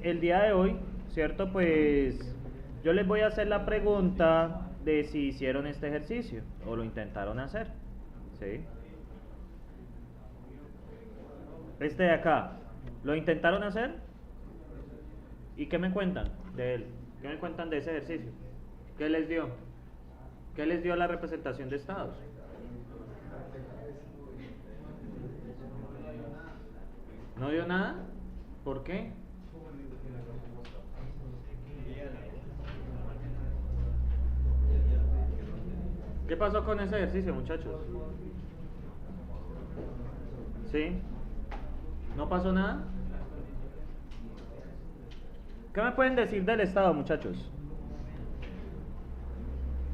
el día de hoy, ¿cierto? Pues yo les voy a hacer la pregunta de si hicieron este ejercicio o lo intentaron hacer, ¿sí? Este de acá, ¿lo intentaron hacer? ¿Y qué me cuentan de él? ¿Qué me cuentan de ese ejercicio? ¿Qué les dio? ¿Qué les dio la representación de estados? ¿No dio nada? ¿Por qué? ¿Qué pasó con ese ejercicio, muchachos? ¿Sí? ¿No pasó nada? ¿Qué me pueden decir del estado, muchachos?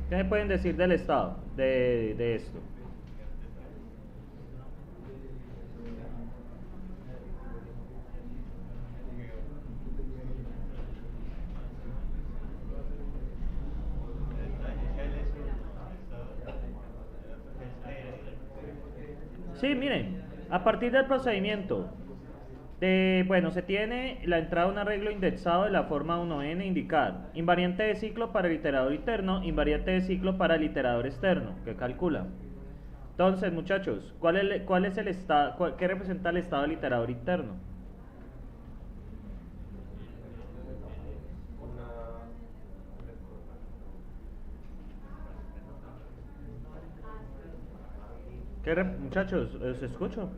¿Qué me pueden decir del estado de esto? Sí, miren, a partir del procedimiento bueno, se tiene la entrada de un arreglo indexado de la forma 1n indicar invariante de ciclo para el iterador interno, invariante de ciclo para el iterador externo, que calcula. Entonces, muchachos, ¿cuál es el estado, qué representa el estado del iterador interno? Muchachos, ¿os escucho?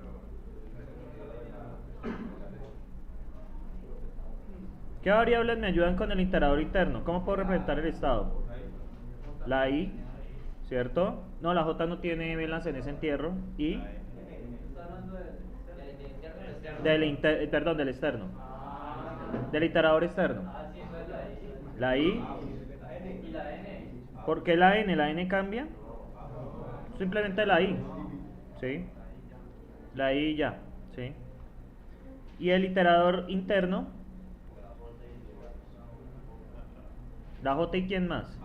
¿Qué variables me ayudan con el iterador interno? ¿Cómo puedo representar el estado? La I, ¿cierto? No, la J no tiene velas en ese entierro. Y perdón, del externo. Del iterador externo. La I. ¿Por qué la N? ¿La N cambia? Simplemente la I. ¿Sí? La I ya. ¿Sí? Y el iterador interno. La J y quién más.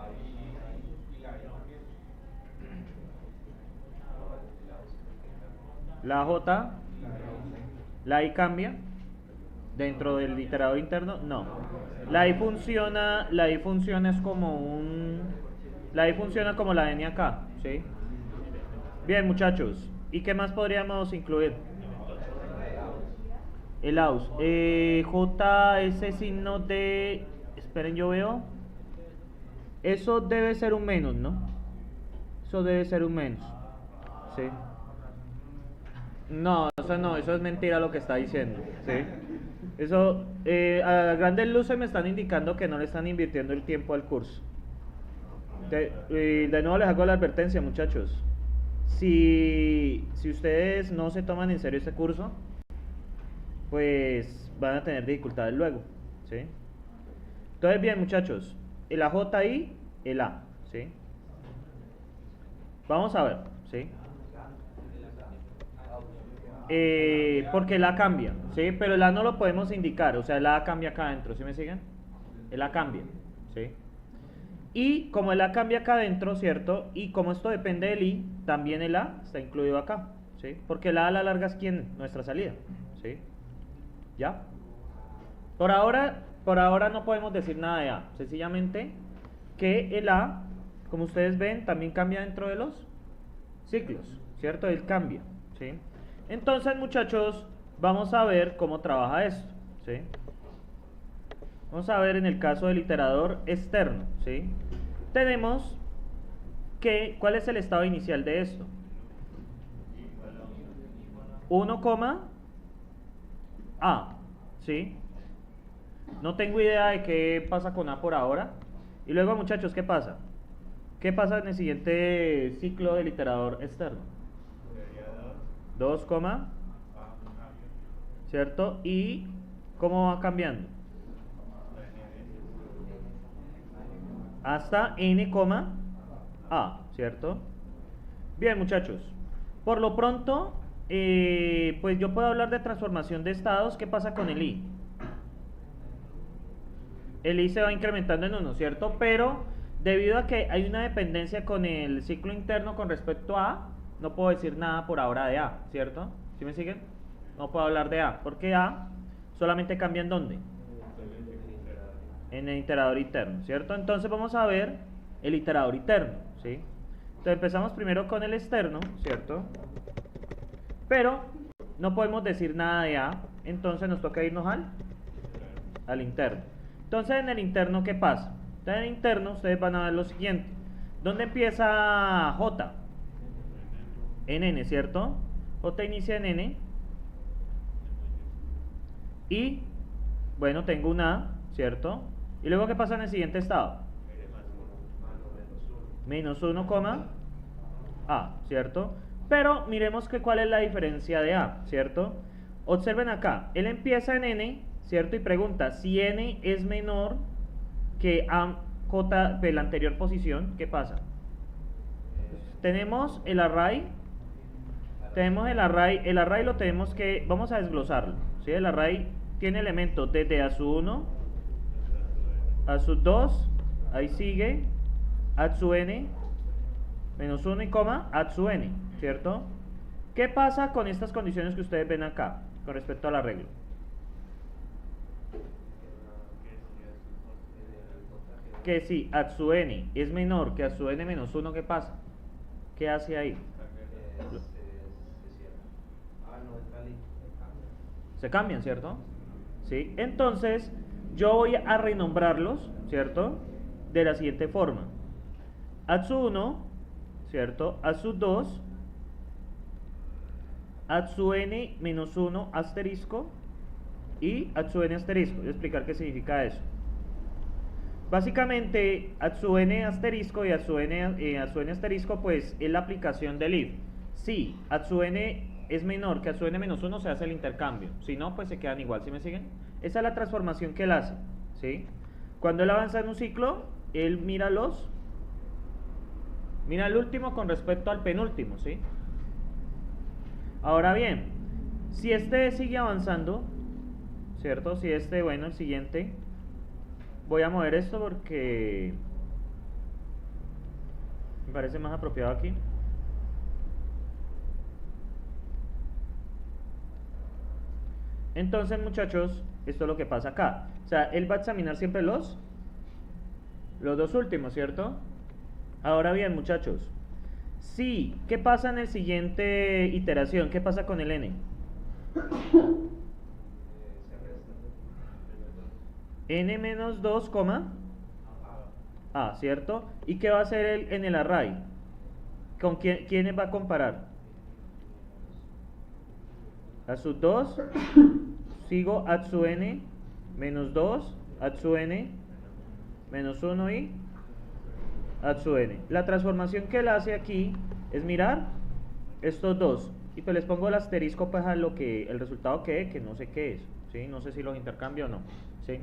La J. La I cambia. Dentro del iterador interno, no. La I funciona es como la I funciona como la N acá, ¿sí? Bien, muchachos. ¿Y qué más podríamos incluir? El aus. J, ese signo de... Esperen, yo veo. Eso debe ser un menos, ¿no? Eso debe ser un menos. ¿Sí? No, eso es mentira lo que está diciendo, ¿sí? Eso, a grandes luces me están indicando que no le están invirtiendo el tiempo al curso. De nuevo les hago la advertencia, muchachos. Si ustedes no se toman en serio este curso, pues van a tener dificultades luego, ¿sí? Entonces, bien, muchachos, el AJI, el A, ¿sí? Vamos a ver, ¿sí? Porque el A cambia, ¿sí? Pero el A no lo podemos indicar, o sea, el A cambia acá adentro, ¿sí me siguen? El A cambia, ¿sí? Y como el A cambia acá adentro, ¿cierto? Y como esto depende del I, también el A está incluido acá, ¿sí? Porque el A a la larga es ¿quién? Nuestra salida, ¿sí? ¿Ya? Por ahora no podemos decir nada de A, sencillamente que el A, como ustedes ven, también cambia dentro de los ciclos, ¿cierto? Él cambia, ¿sí? Entonces, muchachos, vamos a ver cómo trabaja esto, ¿sí? Vamos a ver en el caso del iterador externo, ¿sí? Tenemos que, ¿cuál es el estado inicial de esto? 1, A, ¿sí? No tengo idea de qué pasa con A por ahora. Y luego, muchachos, ¿qué pasa? ¿Qué pasa en el siguiente ciclo del iterador externo? 2, ¿cierto? ¿Y cómo va cambiando? Hasta n, A, ¿cierto? Bien, muchachos. Por lo pronto, pues yo puedo hablar de transformación de estados. ¿Qué pasa con el I? El I se va incrementando en 1, ¿cierto? Pero debido a que hay una dependencia con el ciclo interno con respecto a A, no puedo decir nada por ahora de A, ¿cierto? ¿Sí me siguen? No puedo hablar de A, porque A solamente cambia en ¿dónde? en el iterador interno, ¿cierto? Entonces vamos a ver el iterador interno, ¿sí? Entonces empezamos primero con el externo, ¿cierto? Pero no podemos decir nada de A, entonces nos toca irnos al interno. Entonces en el interno, ¿qué pasa? Entonces en el interno ustedes van a ver lo siguiente. ¿Dónde empieza J? En N, ¿cierto? J inicia en N. Y, bueno, tengo un A, ¿cierto? Y luego, ¿qué pasa en el siguiente estado? Menos 1, A, ¿cierto? Pero miremos que cuál es la diferencia de A, ¿cierto? Observen acá, él empieza en N, ¿cierto? Y pregunta, si N es menor que A, J de la anterior posición, ¿qué pasa? Tenemos el array lo tenemos que, vamos a desglosarlo, ¿sí? El array tiene elementos desde a su 1, a su 2, ahí sigue, a su n, menos 1 y coma, a su n, ¿cierto? ¿Qué pasa con estas condiciones que ustedes ven acá, con respecto al arreglo? Que si a su n es menor que a su n menos 1, ¿qué pasa? ¿Qué hace ahí? Se cambian, ¿cierto? ¿Sí? Entonces, yo voy a renombrarlos, ¿cierto? De la siguiente forma. Atsu 1, ¿cierto? Atsu 2, Atsu n menos 1 asterisco y Atsu n asterisco. Voy a explicar qué significa eso. Básicamente, Atsu n asterisco y Atsu n asterisco, pues es la aplicación del if. Si Atsu n es menor que Atsu n menos 1, se hace el intercambio. Si no, pues se quedan igual. ¿Sí me siguen? Esa es la transformación que él hace, ¿sí? Cuando él avanza en un ciclo, él mira el último con respecto al penúltimo, ¿sí? Ahora bien, si este sigue avanzando, ¿cierto? Si este, bueno, el siguiente, voy a mover esto porque me parece más apropiado aquí. Entonces, muchachos, esto es lo que pasa acá. O sea, él va a examinar siempre los dos últimos, ¿cierto? Ahora bien, muchachos, sí, ¿qué pasa en el siguiente iteración? ¿Qué pasa con el n? N menos 2, A, ¿cierto? ¿Y qué va a hacer él en el array? ¿Con quiénes va a comparar? A su 2, sigo Atsu n menos 2, Atsu n menos 1 y Atsu n. La transformación que él hace aquí es mirar estos dos. Y pues les pongo el asterisco pues a lo que el resultado que no sé qué es, ¿sí? No sé si los intercambio o no, ¿sí?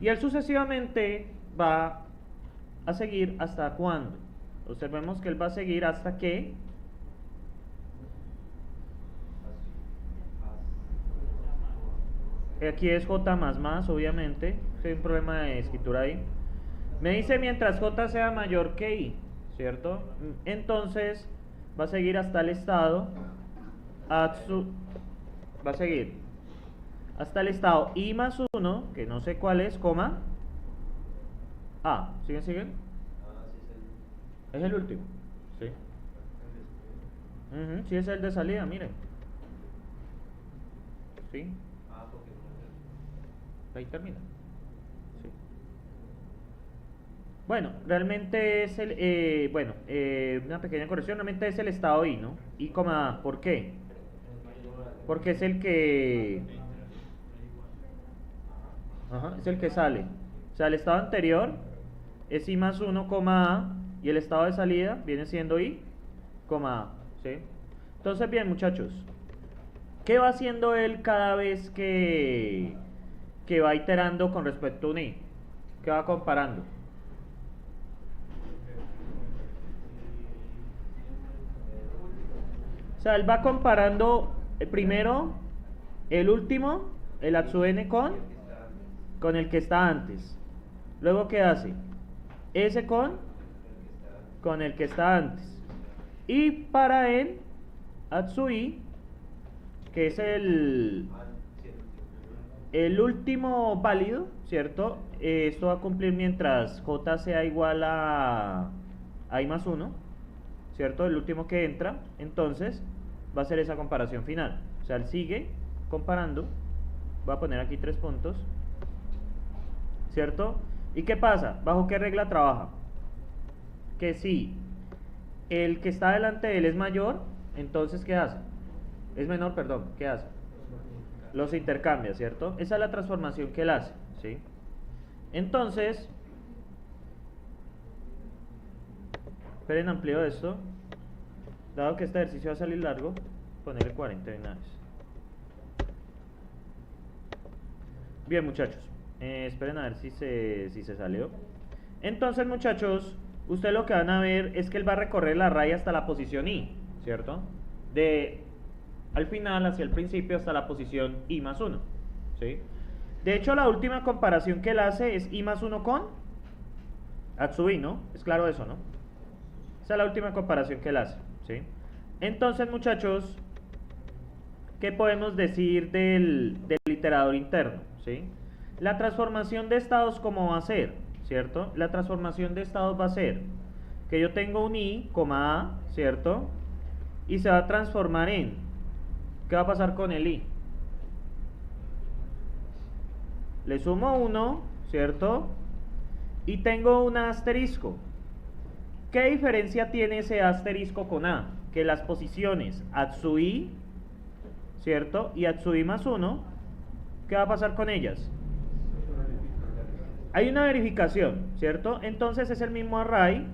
Y él sucesivamente va a seguir hasta cuándo. Observemos que él va a seguir hasta que aquí es J más, obviamente. Hay un problema de escritura ahí. Me dice mientras J sea mayor que I, ¿cierto? Entonces va a seguir hasta el estado Atsu, va a seguir hasta el estado I más 1, que no sé cuál es, coma A. ¿Siguen? Es el último, ¿sí? Sí, es el de salida, miren. ¿Sí? Ahí termina. Sí. Bueno, realmente es una pequeña corrección, realmente es el estado I, ¿no? I, A. ¿Por qué? Porque es el que... es el que sale. O sea, el estado anterior es I más 1, A, y el estado de salida viene siendo I, A, ¿sí? Entonces, bien, muchachos, ¿qué va haciendo él cada vez que va iterando con respecto a un I? ¿Qué va comparando? O sea, él va comparando primero el último, el Atsu n con el que está antes. Luego, ¿qué hace? Ese con el que está antes. Y para él, Atsu i, que es el el último válido, ¿cierto? Esto va a cumplir mientras j sea igual a i más 1, ¿cierto? El último que entra, entonces va a ser esa comparación final. O sea, él sigue comparando, voy a poner aquí 3 puntos, ¿cierto? ¿Y qué pasa? ¿Bajo qué regla trabaja? Que si el que está delante de él es mayor, entonces ¿qué hace? Es menor, perdón, ¿qué hace? Los intercambia, ¿cierto? Esa es la transformación que él hace, ¿sí? Entonces, esperen, amplío esto. Dado que este ejercicio va a salir largo, ponerle 40 de una vez. Bien, muchachos, esperen a ver si se salió. Entonces, muchachos, ustedes lo que van a ver es que él va a recorrer la raya hasta la posición i, ¿cierto? Al final, hacia el principio, hasta la posición i más 1, ¿sí? De hecho, la última comparación que él hace es i más 1 con Atsui, ¿no? Es claro eso, ¿no? Esa es la última comparación que él hace, ¿sí? Entonces, muchachos, ¿qué podemos decir del iterador interno, ¿sí? La transformación de estados, ¿cómo va a ser? ¿Cierto? La transformación de estados va a ser que yo tengo un i, a, ¿cierto? Y se va a transformar en... ¿Qué va a pasar con el i? Le sumo 1, ¿cierto? Y tengo un asterisco. ¿Qué diferencia tiene ese asterisco con a? Que las posiciones Atsui, ¿cierto? Y Atsui más 1, ¿qué va a pasar con ellas? Hay una verificación, ¿cierto? Entonces es el mismo array,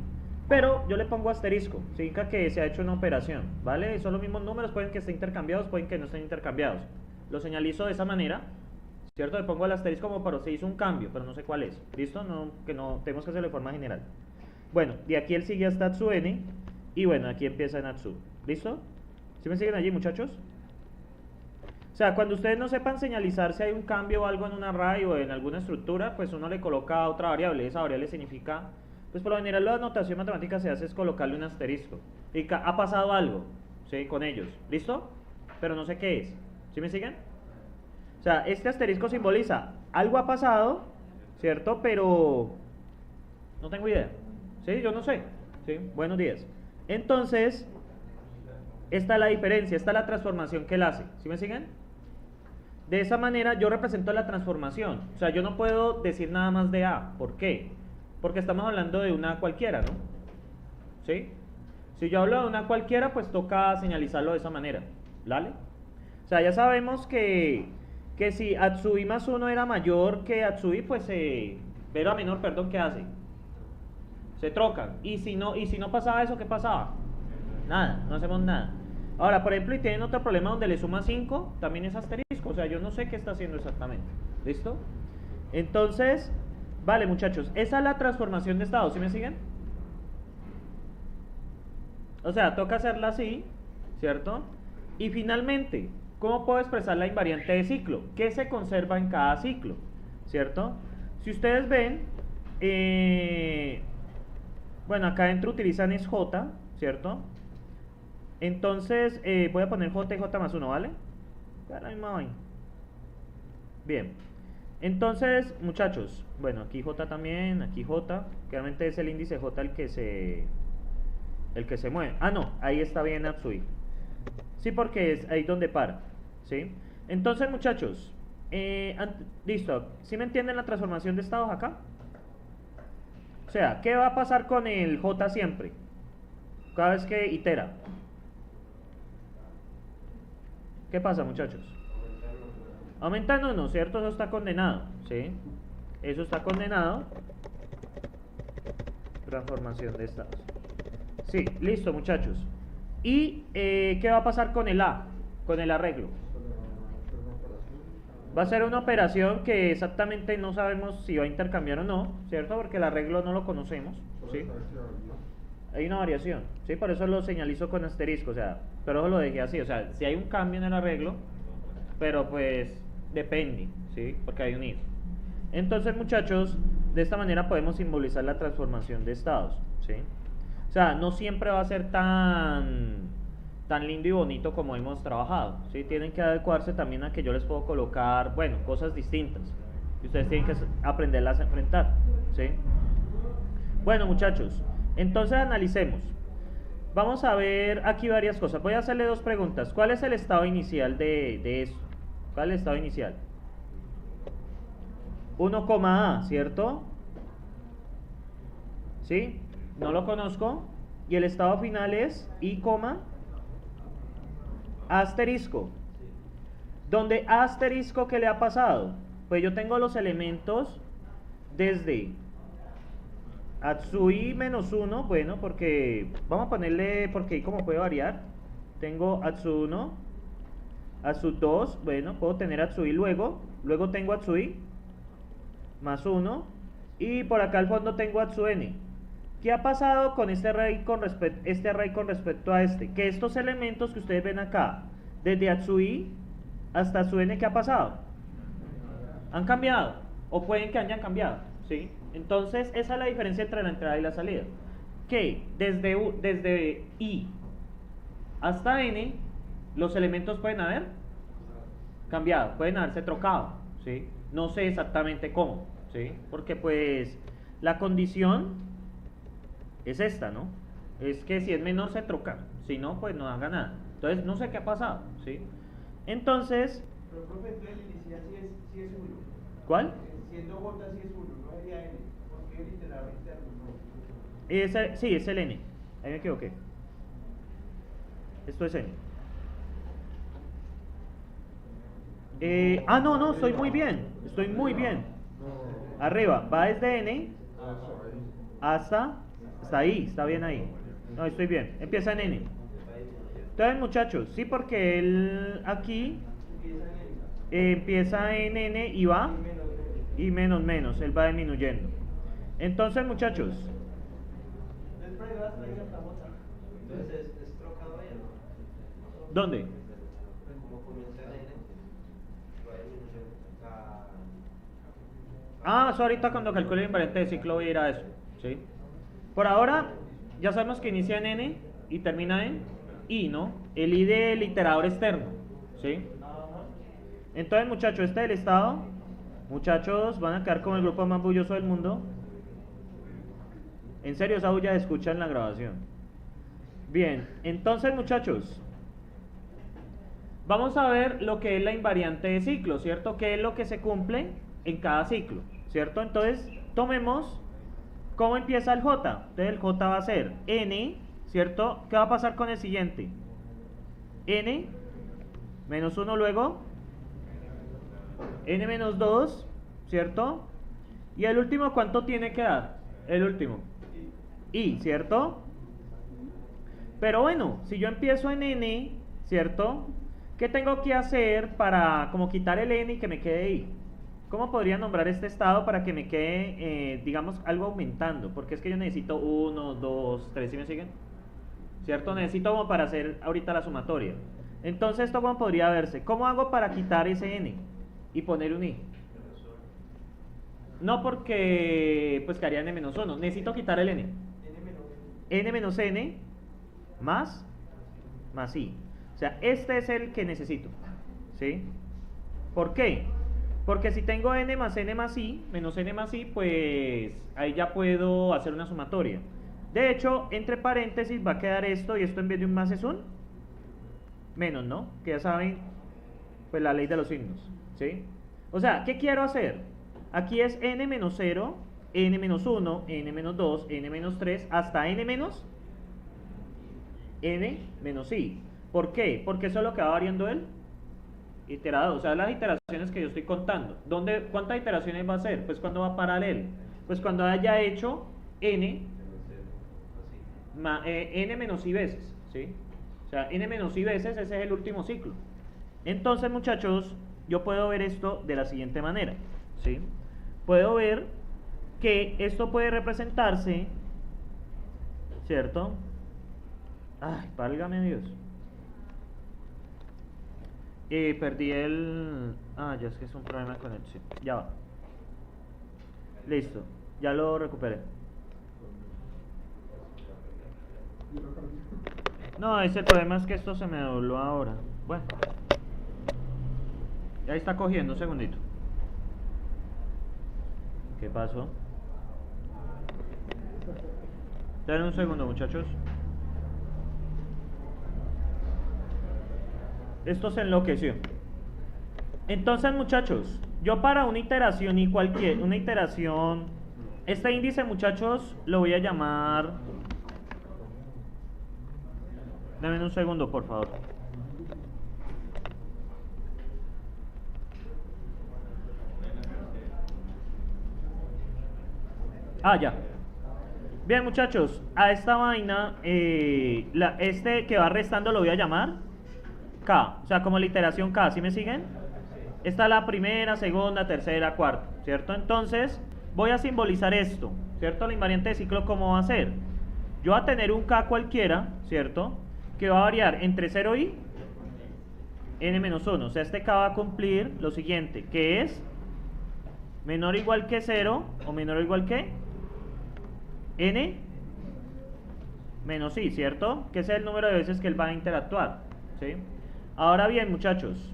pero yo le pongo asterisco, significa que se ha hecho una operación, ¿vale? Son los mismos números, pueden que estén intercambiados, pueden que no estén intercambiados. Lo señalizo de esa manera, ¿cierto? Le pongo el asterisco como para se hizo un cambio, pero no sé cuál es, ¿listo? Que no tenemos que hacerlo de forma general. Bueno, de aquí él sigue hasta Atsu n, y bueno, aquí empieza en Atsu, ¿listo? ¿Sí me siguen allí, muchachos? O sea, cuando ustedes no sepan señalizar si hay un cambio o algo en un array o en alguna estructura, pues uno le coloca otra variable. Esa variable significa, pues por lo general la notación matemática se hace es colocarle un asterisco. Y ha pasado algo, ¿sí? Con ellos, ¿listo? Pero no sé qué es. ¿Sí me siguen? O sea, este asterisco simboliza algo ha pasado, ¿cierto? Pero no tengo idea. ¿Sí? Yo no sé. ¿Sí? Buenos días. Entonces, esta es la diferencia, esta es la transformación que él hace. ¿Sí me siguen? De esa manera yo represento la transformación. O sea, yo no puedo decir nada más de A. ¿Por qué? Porque estamos hablando de una cualquiera, ¿no? ¿Sí? Si yo hablo de una cualquiera, pues toca señalizarlo de esa manera. ¿Vale? O sea, ya sabemos que si Atsui más 1 era mayor que Atsui, pues era menor, perdón, ¿qué hace? Se trocan. Y si no pasaba eso, ¿qué pasaba? Nada, no hacemos nada. Ahora, por ejemplo, y tienen otro problema donde le suma 5, también es asterisco. O sea, yo no sé qué está haciendo exactamente. ¿Listo? Entonces, vale, muchachos, esa es la transformación de estado. ¿Sí me siguen? O sea, toca hacerla así, ¿cierto? Y finalmente, ¿cómo puedo expresar la invariante de ciclo? ¿Qué se conserva en cada ciclo? ¿Cierto? Si ustedes ven, bueno, acá adentro utilizan es J, ¿cierto? Entonces, voy a poner J y J más 1, ¿vale? La misma vaina. Bien. Entonces, muchachos, bueno, aquí J también, aquí J, que realmente es el índice J el que se mueve. Ah, no, ahí está bien Atsui. Sí, porque es ahí donde para, ¿sí? Entonces, muchachos, listo, ¿sí me entienden la transformación de estados acá? O sea, ¿qué va a pasar con el J siempre? Cada vez que itera. ¿Qué pasa, muchachos? Aumentando no, ¿cierto? Eso está condenado, ¿sí? Eso está condenado. Transformación de estados. Sí, listo, muchachos. ¿Y qué va a pasar con el A? Con el arreglo. Va a ser una operación que exactamente no sabemos si va a intercambiar o no, ¿cierto? Porque el arreglo no lo conocemos, ¿sí? Hay una variación, ¿sí? Por eso lo señalizo con asterisco, o sea, pero eso lo dejé así, o sea, si hay un cambio en el arreglo, pero pues depende, ¿sí? Porque hay un if. Entonces, muchachos, de esta manera podemos simbolizar la transformación de estados, ¿sí? O sea, no siempre va a ser tan tan lindo y bonito como hemos trabajado, ¿sí? Tienen que adecuarse también a que yo les puedo colocar, bueno, cosas distintas, y ustedes tienen que aprenderlas a enfrentar, ¿sí? Bueno, muchachos, entonces analicemos. Vamos a ver aquí varias cosas. Voy a hacerle dos preguntas. ¿Cuál es el estado inicial de esto? ¿Cuál es el estado inicial? 1,a, ¿cierto? ¿Sí? No lo conozco. Y el estado final es i, asterisco. ¿Dónde asterisco qué le ha pasado? Pues yo tengo los elementos desde Atsui menos 1, bueno, porque vamos a ponerle, porque ahí como puede variar. Tengo Atsu 1, Atsu 2, bueno, puedo tener Atsui luego tengo Atsui más 1, y por acá al fondo tengo Atsu n. ¿Qué ha pasado con este array con respecto a este? Que estos elementos que ustedes ven acá, desde Atsui hasta Atsu n, ¿qué ha pasado? Han cambiado, o pueden que hayan cambiado, ¿sí? Entonces, esa es la diferencia entre la entrada y la salida. Que desde i hasta n, los elementos pueden haber cambiado, pueden haberse trocado, ¿sí? No sé exactamente cómo, ¿sí? Porque pues la condición es esta, ¿no? Es que si es menor se troca, si no, pues no haga nada. Entonces, no sé qué ha pasado, ¿sí? Entonces... Pero, profe, entonces el inicial sí es 1. ¿Cuál? Siendo J sí es 1, no sería N, porque el iterado interno no. Sí, es el N. Ahí me equivoqué. Esto es N. No, estoy muy bien. Estoy muy bien. Arriba, va desde N hasta ahí, está bien ahí. No, estoy bien. Empieza en N. Entonces, muchachos, sí, porque él aquí empieza en N y va y menos, él va disminuyendo. Entonces, muchachos, Entonces es trocado ahí, ¿no? ¿dónde? Como comienza en N, va disminuyendo. Eso ahorita cuando calcule el invariante de ciclo voy a ir a eso, ¿sí? Por ahora, ya sabemos que inicia en N y termina en I, ¿no? El I del iterador externo, ¿sí? Entonces, muchachos, este es el estado. Muchachos, van a quedar como el grupo más bulloso del mundo. En serio, esa bulla se escucha en la grabación. Bien, entonces, muchachos, vamos a ver lo que es la invariante de ciclo, ¿cierto? ¿Qué es lo que se cumple en cada ciclo? ¿Cierto? Entonces, tomemos cómo empieza el J. Entonces, el J va a ser N, ¿cierto? ¿Qué va a pasar con el siguiente? N menos 1 luego N menos 2, ¿cierto? Y el último, ¿cuánto tiene que dar? El último I, ¿cierto? Pero bueno, si yo empiezo en N, ¿cierto? ¿Qué tengo que hacer para como quitar el N y que me quede I? ¿Cómo podría nombrar este estado para que me quede, digamos, algo aumentando? Porque es que yo necesito 1, 2, 3, ¿sí me siguen? ¿Cierto? Necesito como para hacer ahorita la sumatoria. Entonces, ¿esto cómo podría verse? ¿Cómo hago para quitar ese N y poner un I? No, porque pues quedaría N menos 1. Necesito quitar el N. N menos N más I. O sea, este es el que necesito, ¿sí? ¿Por qué? Porque si tengo N más I, menos N más I, pues ahí ya puedo hacer una sumatoria. De hecho, entre paréntesis va a quedar esto, y esto en vez de un más es un menos, ¿no? Que ya saben, pues la ley de los signos, ¿sí? O sea, ¿qué quiero hacer? Aquí es N menos 0, N menos 1, N menos 2, N menos 3, hasta N menos I. ¿Por qué? Porque eso es lo que va variando el iterador, o sea, las iteraciones que yo estoy contando. ¿Cuántas iteraciones va a hacer? Pues cuando va a parar él. Pues cuando haya hecho N menos I veces, ¿sí? O sea, N menos I veces, ese es el último ciclo. Entonces, muchachos, yo puedo ver esto de la siguiente manera, ¿sí? Puedo ver que esto puede representarse, ¿cierto? Ay, válgame Dios. Perdí el... ya es que es un problema de conexión. Ya va. Listo, ya lo recuperé. No, ese problema es que esto se me dobló ahora. Bueno. Ahí está cogiendo, un segundito. ¿Qué pasó? Denme un segundo, muchachos. Esto se enloqueció. Entonces, muchachos, yo para una iteración y una iteración, este índice, muchachos, lo voy a llamar. Denme un segundo, por favor. Ya. Bien, muchachos, a esta vaina, este que va restando lo voy a llamar K, o sea, como la iteración K, ¿sí me siguen? Esta es la primera, segunda, tercera, cuarta, ¿cierto? Entonces, voy a simbolizar esto, ¿cierto? La invariante de ciclo, ¿cómo va a ser? Yo voy a tener un K cualquiera, ¿cierto? Que va a variar entre 0 y n-1, o sea, este K va a cumplir lo siguiente, que es menor o igual que 0 o menor o igual que n menos i, ¿cierto? Que ese es el número de veces que él va a interactuar, ¿sí? Ahora bien, muchachos,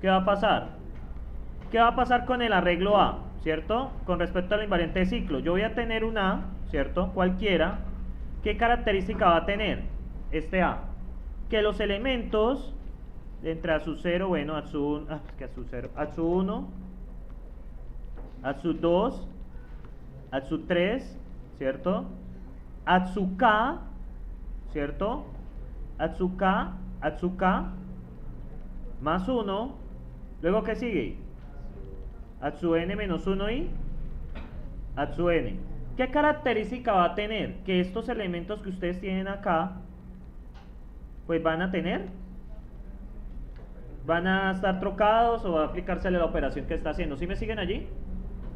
¿qué va a pasar? ¿Qué va a pasar con el arreglo A, ¿cierto? Con respecto a la invariante de ciclo. Yo voy a tener un A, ¿cierto? Cualquiera. ¿Qué característica va a tener este A? Que los elementos entre A sub 0, bueno, A sub 1, A sub 1, A sub 2, A sub 3, ¿cierto? A sub K, ¿cierto? A sub K, más 1, luego ¿qué sigue? A sub n menos 1 y A sub n. ¿Qué característica va a tener? Que estos elementos que ustedes tienen acá, pues van a tener, van a estar trocados o va a aplicársele la operación que está haciendo. ¿Sí me siguen allí?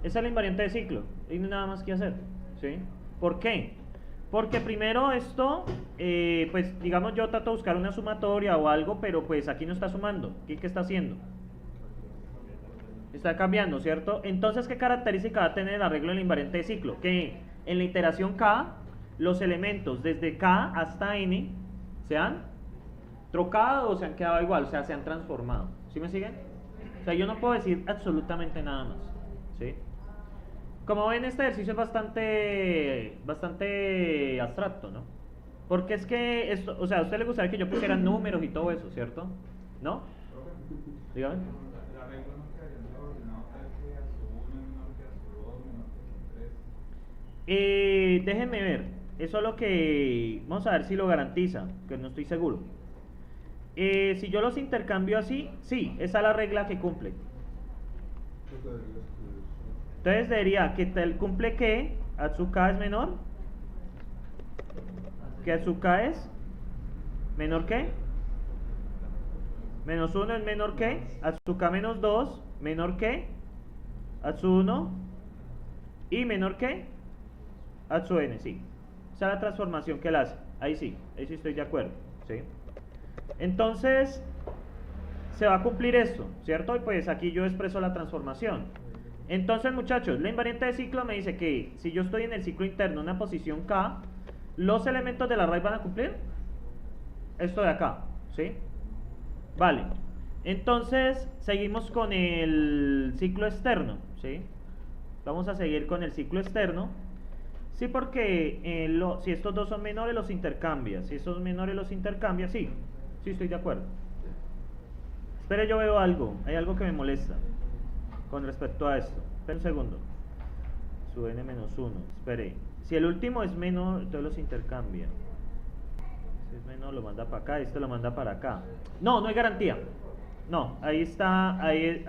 Esa es la invariante de ciclo, y no hay nada más que hacer, ¿sí? ¿Por qué? Porque primero esto, pues digamos yo trato de buscar una sumatoria o algo, pero pues aquí no está sumando. ¿Qué está haciendo? Está cambiando, ¿cierto? Entonces, ¿qué característica va a tener el arreglo en la invariante de ciclo? Que en la iteración K, los elementos desde K hasta N se han trocado o se han quedado igual, o sea, se han transformado. ¿Sí me siguen? O sea, yo no puedo decir absolutamente nada más, ¿sí? Como ven, este ejercicio es bastante abstracto, ¿no? Porque es que esto, o sea, a usted le gustaría que yo pusiera números y todo eso, ¿cierto? ¿No? Dígame. Déjenme ver, eso es lo que, vamos a ver si lo garantiza, que no estoy seguro. Si yo los intercambio así, sí, esa es la regla que cumple. Entonces diría que el cumple que Atsuka es menor, que Atsuka es menor que menos 1 es menor que Atsuka menos 2 menor que Atsu 1 y menor que Atsu n, sí. Esa es la transformación que él hace. Ahí sí estoy de acuerdo, ¿sí? Entonces se va a cumplir esto, ¿cierto? Y pues aquí yo expreso la transformación. Entonces, muchachos, la invariante de ciclo me dice que si yo estoy en el ciclo interno en una posición K, los elementos del array van a cumplir esto de acá, ¿sí? Vale. Entonces, seguimos con el ciclo externo, ¿sí? Vamos a seguir con el ciclo externo. Sí, porque si estos dos son menores, los intercambia. Si estos son menores, los intercambia, sí. Sí, estoy de acuerdo. Espere, yo veo algo. Hay algo que me molesta con respecto a esto. Espera un segundo. Sub n menos 1. Espere. Si el último es menor, entonces los intercambia. Si es menor, lo manda para acá. Este lo manda para acá. No hay garantía. No, ahí está. Ahí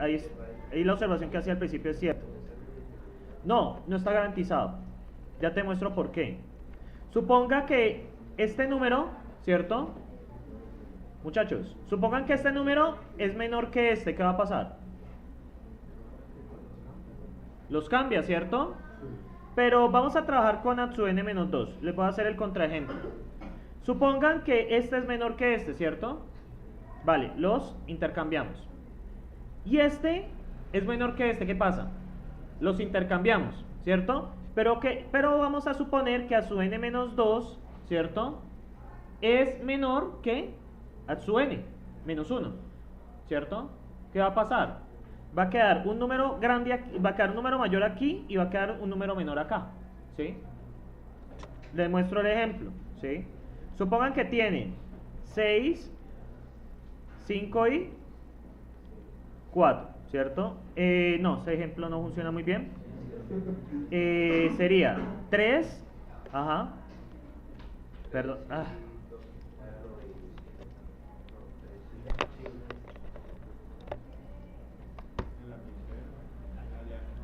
la observación que hacía al principio es cierta. No está garantizado. Ya te muestro por qué. Suponga que este número, ¿cierto? Muchachos, supongan que este número es menor que este. ¿Qué va a pasar? Los cambia, ¿cierto? Pero vamos a trabajar con Atsu n menos 2. Les voy a hacer el contraejemplo. Supongan que este es menor que este, ¿cierto? Vale, los intercambiamos. Y este es menor que este. ¿Qué pasa? Los intercambiamos, ¿cierto? Pero vamos a suponer que Atsu n menos 2, ¿cierto? es menor que Atsu n, menos 1, ¿cierto? ¿Qué va a pasar? Va a quedar un número grande aquí, va a quedar un número mayor aquí y va a quedar un número menor acá, ¿sí? Les muestro el ejemplo, ¿sí? Supongan que tienen 6, 5 y 4, ¿cierto? No, ese ejemplo no funciona muy bien. Sería 3, ajá, perdón,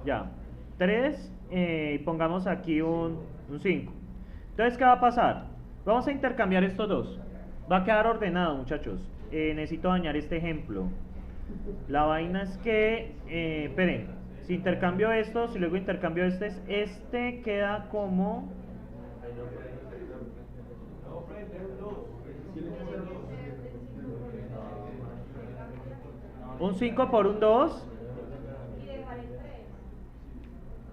ya, 3, pongamos aquí un 5. Entonces, ¿qué va a pasar? Vamos a intercambiar estos dos. Va a quedar ordenado, muchachos. Necesito dañar este ejemplo. La vaina es que, esperen, si intercambio estos y luego intercambio este queda como... un 5 por un 2.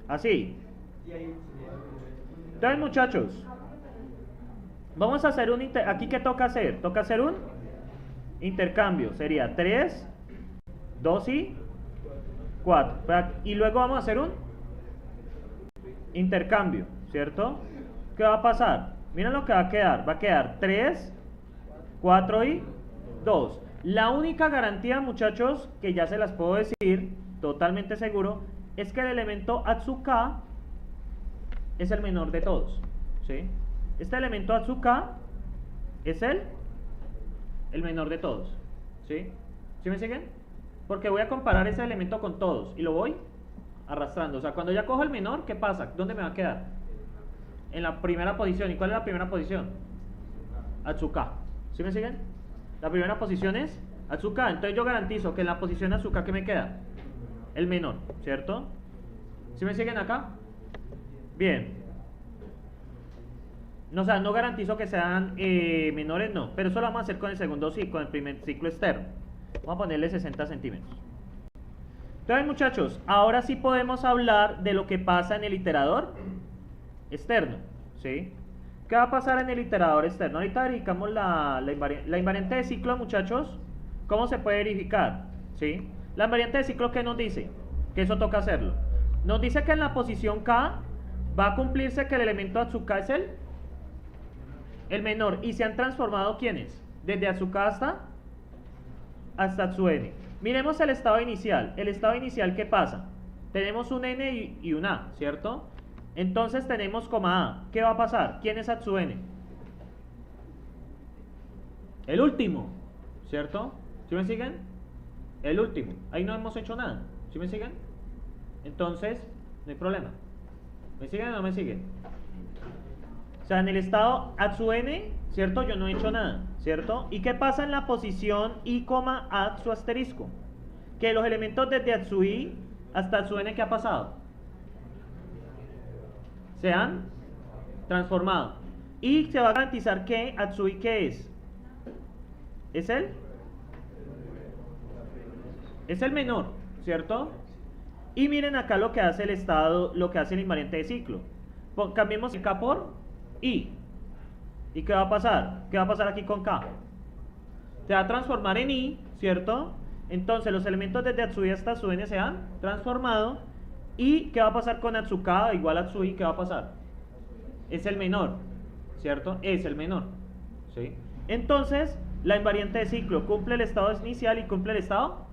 Así. Entonces, muchachos, vamos a hacer un aquí ¿qué toca hacer? Toca hacer un intercambio. Sería 3, 2 y 4. Y luego vamos a hacer un intercambio, ¿cierto? ¿Qué va a pasar? Miren lo que va a quedar. Va a quedar 3, 4 y 2. La única garantía, muchachos, que ya se las puedo decir, totalmente seguro, es que el elemento Atsuka es el menor de todos, ¿sí? Este elemento Atsuka es el menor de todos, ¿sí? ¿Sí me siguen? Porque voy a comparar ese elemento con todos y lo voy arrastrando. O sea, cuando ya cojo el menor, ¿qué pasa? ¿Dónde me va a quedar? En la primera posición. ¿Y cuál es la primera posición? Atsuka. ¿Sí me siguen? La primera posición es Atsuka. Entonces yo garantizo que en la posición Atsuka, ¿qué me queda? El menor, ¿cierto? ¿Sí me siguen acá? Bien. No, o sea, no garantizo que sean menores, no. Pero eso lo vamos a hacer con el segundo ciclo, con el primer ciclo externo. Vamos a ponerle 60 centímetros. Entonces, muchachos, ahora sí podemos hablar de lo que pasa en el iterador externo, ¿sí? ¿Qué va a pasar en el iterador externo? Ahorita verificamos la invariante de ciclo, muchachos. ¿Cómo se puede verificar? ¿Sí? La invariante de ciclo, ¿qué nos dice? Que eso toca hacerlo. Nos dice que en la posición K va a cumplirse que el elemento Atsuka es el menor. ¿Y se han transformado quiénes? Desde Atsuka hasta Atsu n. Miremos el estado inicial. El estado inicial, ¿qué pasa? Tenemos un n y un a, ¿cierto? Entonces tenemos coma a. ¿Qué va a pasar? ¿Quién es Atsu n? El último, ¿cierto? ¿Sí me siguen? El último. Ahí no hemos hecho nada. ¿Sí me siguen? Entonces, no hay problema. ¿Me siguen o no me siguen? O sea, en el estado Atsu n, ¿cierto? Yo no he hecho nada, ¿cierto? ¿Y qué pasa en la posición i, Atsu asterisco? Que los elementos desde Atsu i hasta Atsu n, ¿qué ha pasado? Se han transformado. Y se va a garantizar que Atsu i, ¿qué es? ¿Es el? Es el menor, ¿cierto? Y miren acá lo que hace el estado, lo que hace el invariante de ciclo. Cambiemos el K por I. ¿Y qué va a pasar? ¿Qué va a pasar aquí con K? Se va a transformar en I, ¿cierto? Entonces los elementos desde Atsu i hasta Atsu n se han transformado. ¿Y qué va a pasar con Atsuka igual a Atsu i? ¿Qué va a pasar? Es el menor, ¿cierto? Es el menor, ¿sí? Entonces, la invariante de ciclo cumple el estado inicial y cumple el estado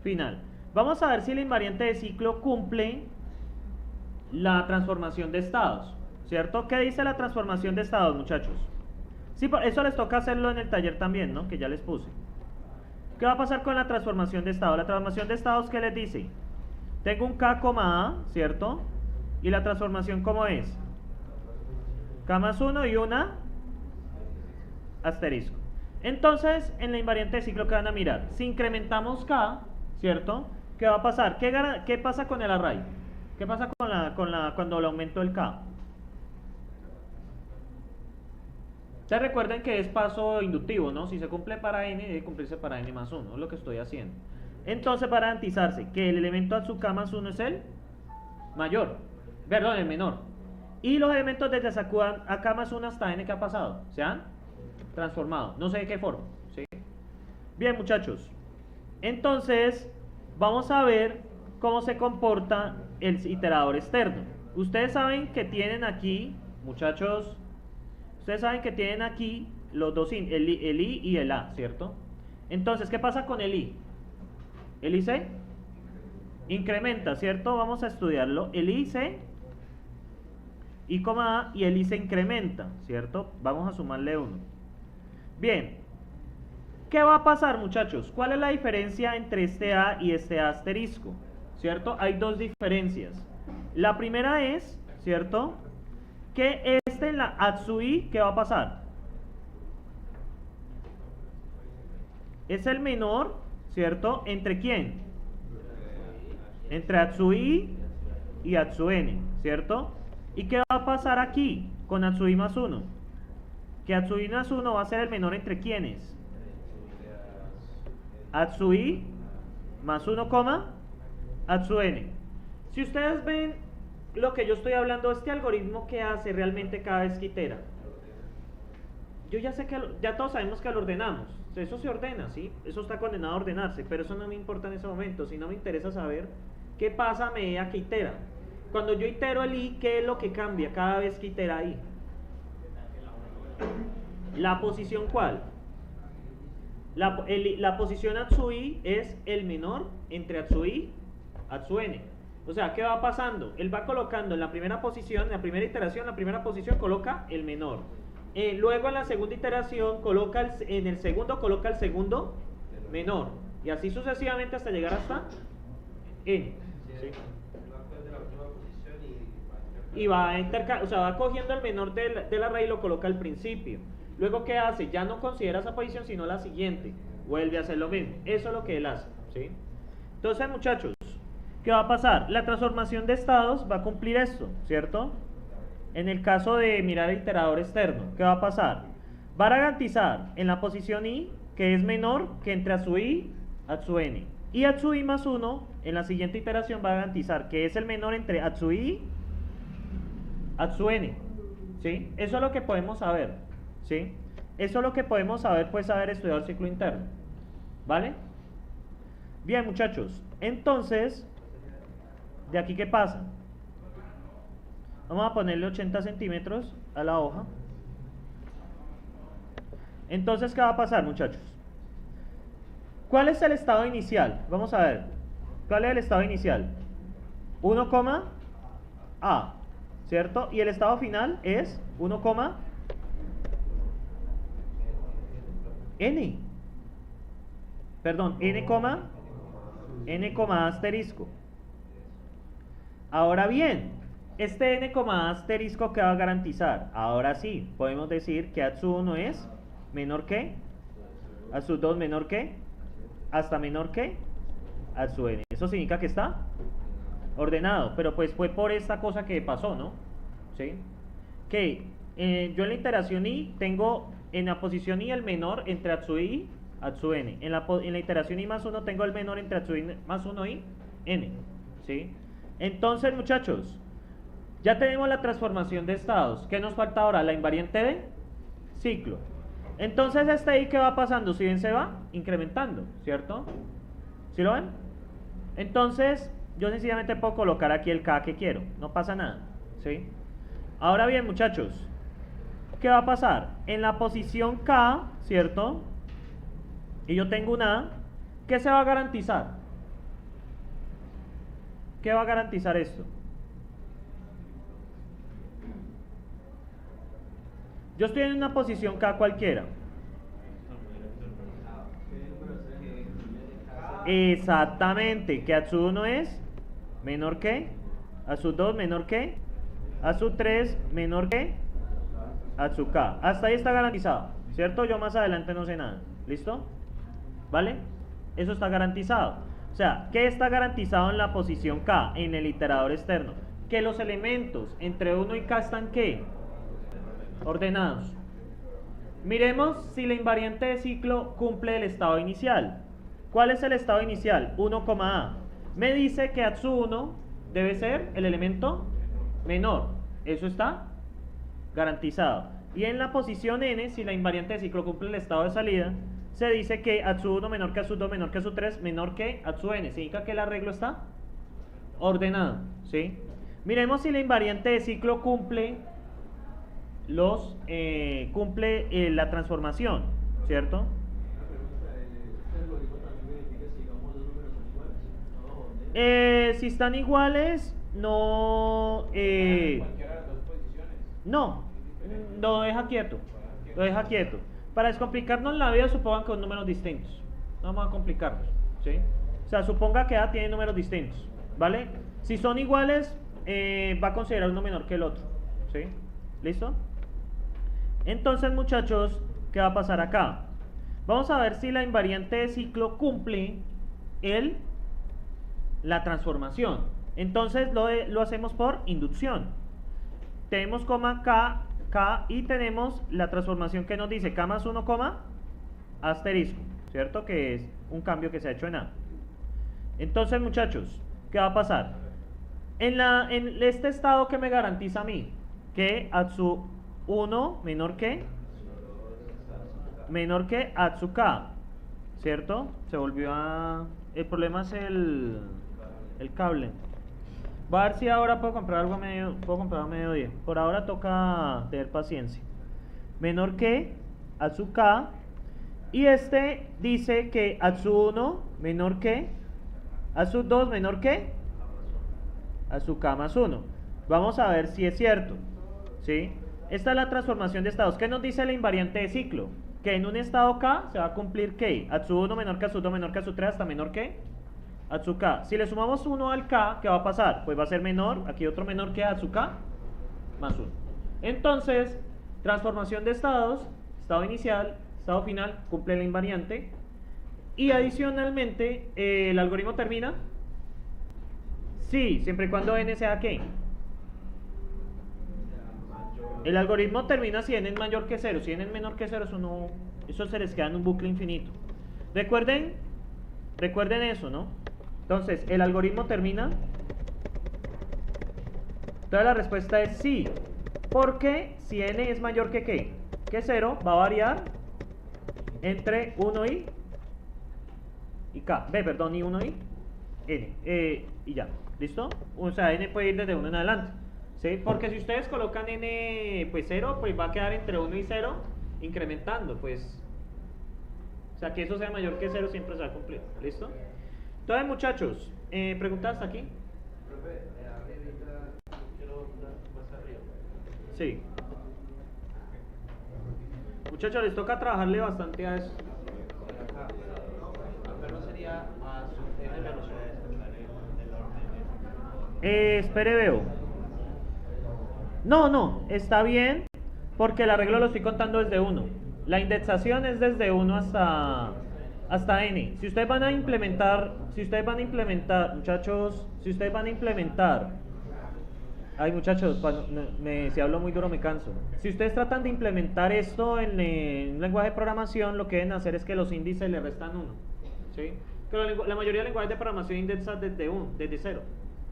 final. Vamos a ver si la invariante de ciclo cumple la transformación de estados, ¿cierto? ¿Qué dice la transformación de estados, muchachos? Sí, eso les toca hacerlo en el taller también, ¿no? Que ya les puse. ¿Qué va a pasar con la transformación de estado? La transformación de estados, ¿qué les dice? Tengo un K, A, ¿cierto? Y la transformación, ¿cómo es? K más 1 y una asterisco. Entonces, en la invariante de ciclo, ¿qué van a mirar? Si incrementamos K, ¿cierto? ¿Qué va a pasar? ¿Qué pasa con el array? ¿Qué pasa cuando le aumento el K? Ustedes recuerden que es paso inductivo, ¿no? Si se cumple para n, debe cumplirse para n más 1, es lo que estoy haciendo. Entonces, para garantizarse que el elemento Atsuka más 1 es el mayor, perdón, el menor. Y los elementos desde Atsuka más 1 hasta n, ¿qué ha pasado? ¿Se han transformado. No sé de qué forma, ¿sí? Bien, muchachos. Entonces, vamos a ver cómo se comporta el iterador externo. Ustedes saben que tienen aquí, muchachos, ustedes saben que tienen aquí los dos, el I y el A, ¿cierto? Entonces, ¿qué pasa con el I? El I se incrementa, ¿cierto? Vamos a estudiarlo. El I se I, A y el I se incrementa, ¿cierto? Vamos a sumarle 1. Bien. ¿Qué va a pasar, muchachos? ¿Cuál es la diferencia entre este A y este A asterisco? ¿Cierto? Hay dos diferencias. La primera es, ¿cierto? Que en la Atsui, ¿qué va a pasar? Es el menor, ¿cierto? ¿Entre quién? Entre Atsui y Atsuene, ¿cierto? ¿Y qué va a pasar aquí con Atsui más 1? Que Atsui más 1 va a ser el menor entre quiénes. Atsui más 1, Atsuene. Si ustedes ven lo que yo estoy hablando, este algoritmo que hace realmente cada vez que itera. Yo ya sé que ya todos sabemos que lo ordenamos. Eso se ordena, ¿sí? Eso está condenado a ordenarse, pero eso no me importa en ese momento. Si no me interesa saber qué pasa a medida que itera. Cuando yo itero el I, ¿qué es lo que cambia cada vez que itera I? ¿La posición cuál? La posición Atsui es el menor entre Atsui, Atsuene. O sea, ¿qué va pasando? Él va colocando en la primera posición, en la primera iteración, la primera posición coloca el menor. Luego en la segunda iteración coloca en el segundo coloca el segundo menor. Y así sucesivamente hasta llegar hasta N. ¿Sí? Y va a va cogiendo el menor de la raíz y lo coloca al principio. Luego, ¿qué hace? Ya no considera esa posición, sino la siguiente. Vuelve a hacer lo mismo. Eso es lo que él hace, ¿sí? Entonces, muchachos, ¿qué va a pasar? La transformación de estados va a cumplir esto, ¿cierto? En el caso de mirar el iterador externo, ¿qué va a pasar? Va a garantizar en la posición I, que es menor que entre Atsui, Atsuene. Y Atsui más 1, en la siguiente iteración va a garantizar que es el menor entre Atsui, Atsuene. ¿Sí? Eso es lo que podemos saber. ¿Sí? Eso es lo que podemos saber, pues, haber estudiado el ciclo interno. ¿Vale? Bien, muchachos. Entonces, ¿de aquí qué pasa? Vamos a ponerle 80 centímetros a la hoja. Entonces, ¿qué va a pasar, muchachos? ¿Cuál es el estado inicial? Vamos a ver. ¿Cuál es el estado inicial? 1, A. ¿Cierto? Y el estado final es 1, N. Perdón, N, asterisco. Ahora bien, este N, asterisco, ¿qué va a garantizar? Ahora sí, podemos decir que Atsu1 es menor que, Atsu2 menor que, hasta menor que Atsu-N. Eso significa que está ordenado, pero pues fue por esta cosa que pasó, ¿no? ¿Sí? Que yo en la iteración I tengo en la posición I el menor entre Atsu-I, Atsu-N. En la iteración I más 1 tengo el menor entre Atsu-I más 1 y N. ¿Sí? Entonces, muchachos, ya tenemos la transformación de estados. ¿Qué nos falta ahora? La invariante de ciclo. Entonces, este I, ¿qué va pasando? Si bien se va incrementando, ¿cierto? ¿Sí lo ven? Entonces, yo sencillamente puedo colocar aquí el K que quiero. No pasa nada, ¿sí? Ahora bien, muchachos, ¿qué va a pasar? En la posición K, ¿cierto? Y yo tengo un A, ¿qué se va a garantizar? ¿Qué va a garantizar esto? Yo estoy en una posición K cualquiera. Exactamente, que Atsu1 es menor que, Atsu2 menor que, Atsu3 menor que, Atsu-K. Hasta ahí está garantizado, ¿cierto? Yo más adelante no sé nada. ¿Listo? ¿Vale? Eso está garantizado. O sea, ¿qué está garantizado en la posición K, en el iterador externo? Que los elementos entre 1 y K están ¿qué? Ordenados. Miremos si la invariante de ciclo cumple el estado inicial. ¿Cuál es el estado inicial? 1, A. Me dice que Atsu1 debe ser el elemento menor. Eso está garantizado. Y en la posición n, si la invariante de ciclo cumple el estado de salida, se dice que ATSU1 menor que ATSU2 menor que ATSU3 menor que ATSUn. Significa que el arreglo está ordenado, ¿sí? Miremos si la invariante de ciclo cumple la transformación, ¿cierto? Si están iguales, no... no, lo deja quieto. Lo deja quieto. Para descomplicarnos la vida, supongan que son números distintos. No vamos a complicarlos, ¿sí? O sea, suponga que A tiene números distintos, ¿vale? Si son iguales, va a considerar uno menor que el otro, ¿sí? ¿Listo? Entonces, muchachos, ¿qué va a pasar acá? Vamos a ver si la invariante de ciclo cumple la transformación. Entonces, lo hacemos por inducción. Tenemos coma K y tenemos la transformación que nos dice K más 1, asterisco, ¿cierto? Que es un cambio que se ha hecho en A. Entonces, muchachos, ¿qué va a pasar? En este estado que me garantiza a mí que ATSU1 menor que ATSUK, ¿cierto? Se volvió a... El problema es el cable. Va a ver si ahora puedo comprar algo a mediodía. Por ahora toca tener paciencia. Menor que ATSUK. Y este dice que ATSU1 menor que ATSU2 menor que ATSUK más 1. Vamos a ver si es cierto, ¿sí? Esta es la transformación de estados. ¿Qué nos dice la invariante de ciclo? Que en un estado K se va a cumplir que ATSU1 menor que ATSU2 menor que ATSU3 hasta menor que ATSUK. Si le sumamos 1 al K, ¿qué va a pasar? Pues va a ser menor, aquí otro menor que ATSUK más 1. Entonces, transformación de estados, estado inicial, estado final, cumple la invariante. Y adicionalmente, ¿el algoritmo termina? Sí, siempre y cuando n sea ¿qué? El algoritmo termina si n es mayor que 0. Si n es menor que 0, eso se les queda en un bucle infinito. Recuerden eso, ¿no? Entonces, ¿el algoritmo termina? Entonces la respuesta es sí. Porque si n es mayor que ¿qué? Que 0, va a variar entre 1 y K. Y 1 y n. Y ya, ¿listo? O sea, n puede ir desde 1 en adelante, ¿sí? Porque si ustedes colocan n, pues 0, pues va a quedar entre 1 y 0, incrementando, pues. O sea, que eso sea mayor que 0 siempre se va a cumplir, ¿listo? Entonces, muchachos, ¿preguntas hasta aquí? Profe, arriba, quiero más arriba. Sí. Muchachos, les toca trabajarle bastante a eso. Pero sería a su n menos 1. Espere, veo. No, está bien, porque el arreglo lo estoy contando desde 1. La indexación es desde 1 hasta n. Si ustedes van a implementar, muchachos, ay, muchachos, si hablo muy duro me canso. Si ustedes tratan de implementar esto en un lenguaje de programación, lo que deben hacer es que los índices le restan 1, ¿sí? Pero la mayoría de lenguajes de programación indexan desde 0.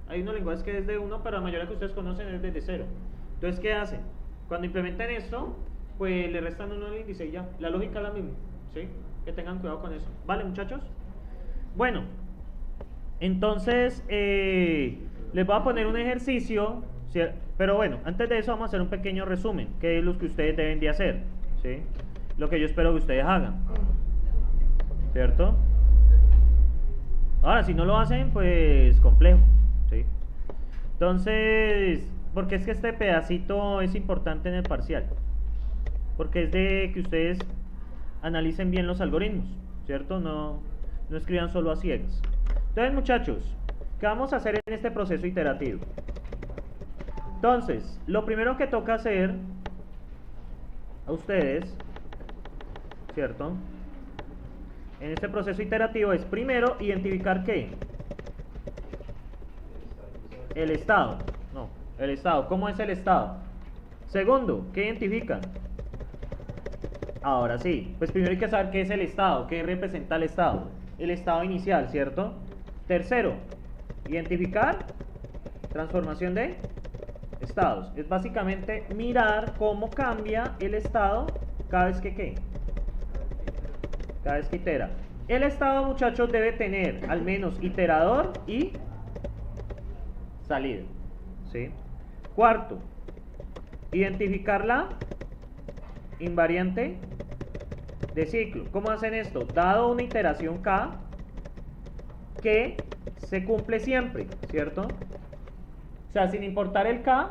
Hay unos lenguajes que es de 1, pero la mayoría que ustedes conocen es desde 0. Entonces, ¿qué hacen? Cuando implementen esto, pues le restan 1 al índice y ya. La lógica es la misma, ¿sí? Que tengan cuidado con eso. ¿Vale, muchachos? Bueno, entonces, les voy a poner un ejercicio, ¿sí? Pero bueno, antes de eso vamos a hacer un pequeño resumen, que es lo que ustedes deben de hacer, ¿sí? Lo que yo espero que ustedes hagan, ¿cierto? Ahora, si no lo hacen, pues complejo, ¿sí? Entonces, porque es que este pedacito es importante en el parcial, porque es de que ustedes analicen bien los algoritmos, ¿cierto? No escriban solo a ciegas. Entonces, muchachos, ¿qué vamos a hacer en este proceso iterativo? Entonces, lo primero que toca hacer a ustedes, ¿cierto? En este proceso iterativo es primero identificar ¿qué? El estado. No, el estado. ¿Cómo es el estado? Segundo, ¿qué identifican? Ahora sí, pues primero hay que saber qué es el estado, qué representa el estado. El estado inicial, ¿cierto? Tercero, identificar transformación de estado. estados. Es básicamente mirar cómo cambia el estado cada vez que ¿qué? Cada vez que itera. El estado, muchachos, debe tener al menos iterador y salida. ¿Sí? Cuarto, identificar la invariante de ciclo. ¿Cómo hacen esto? Dado una iteración K que se cumple siempre, ¿cierto? O sea, sin importar el K,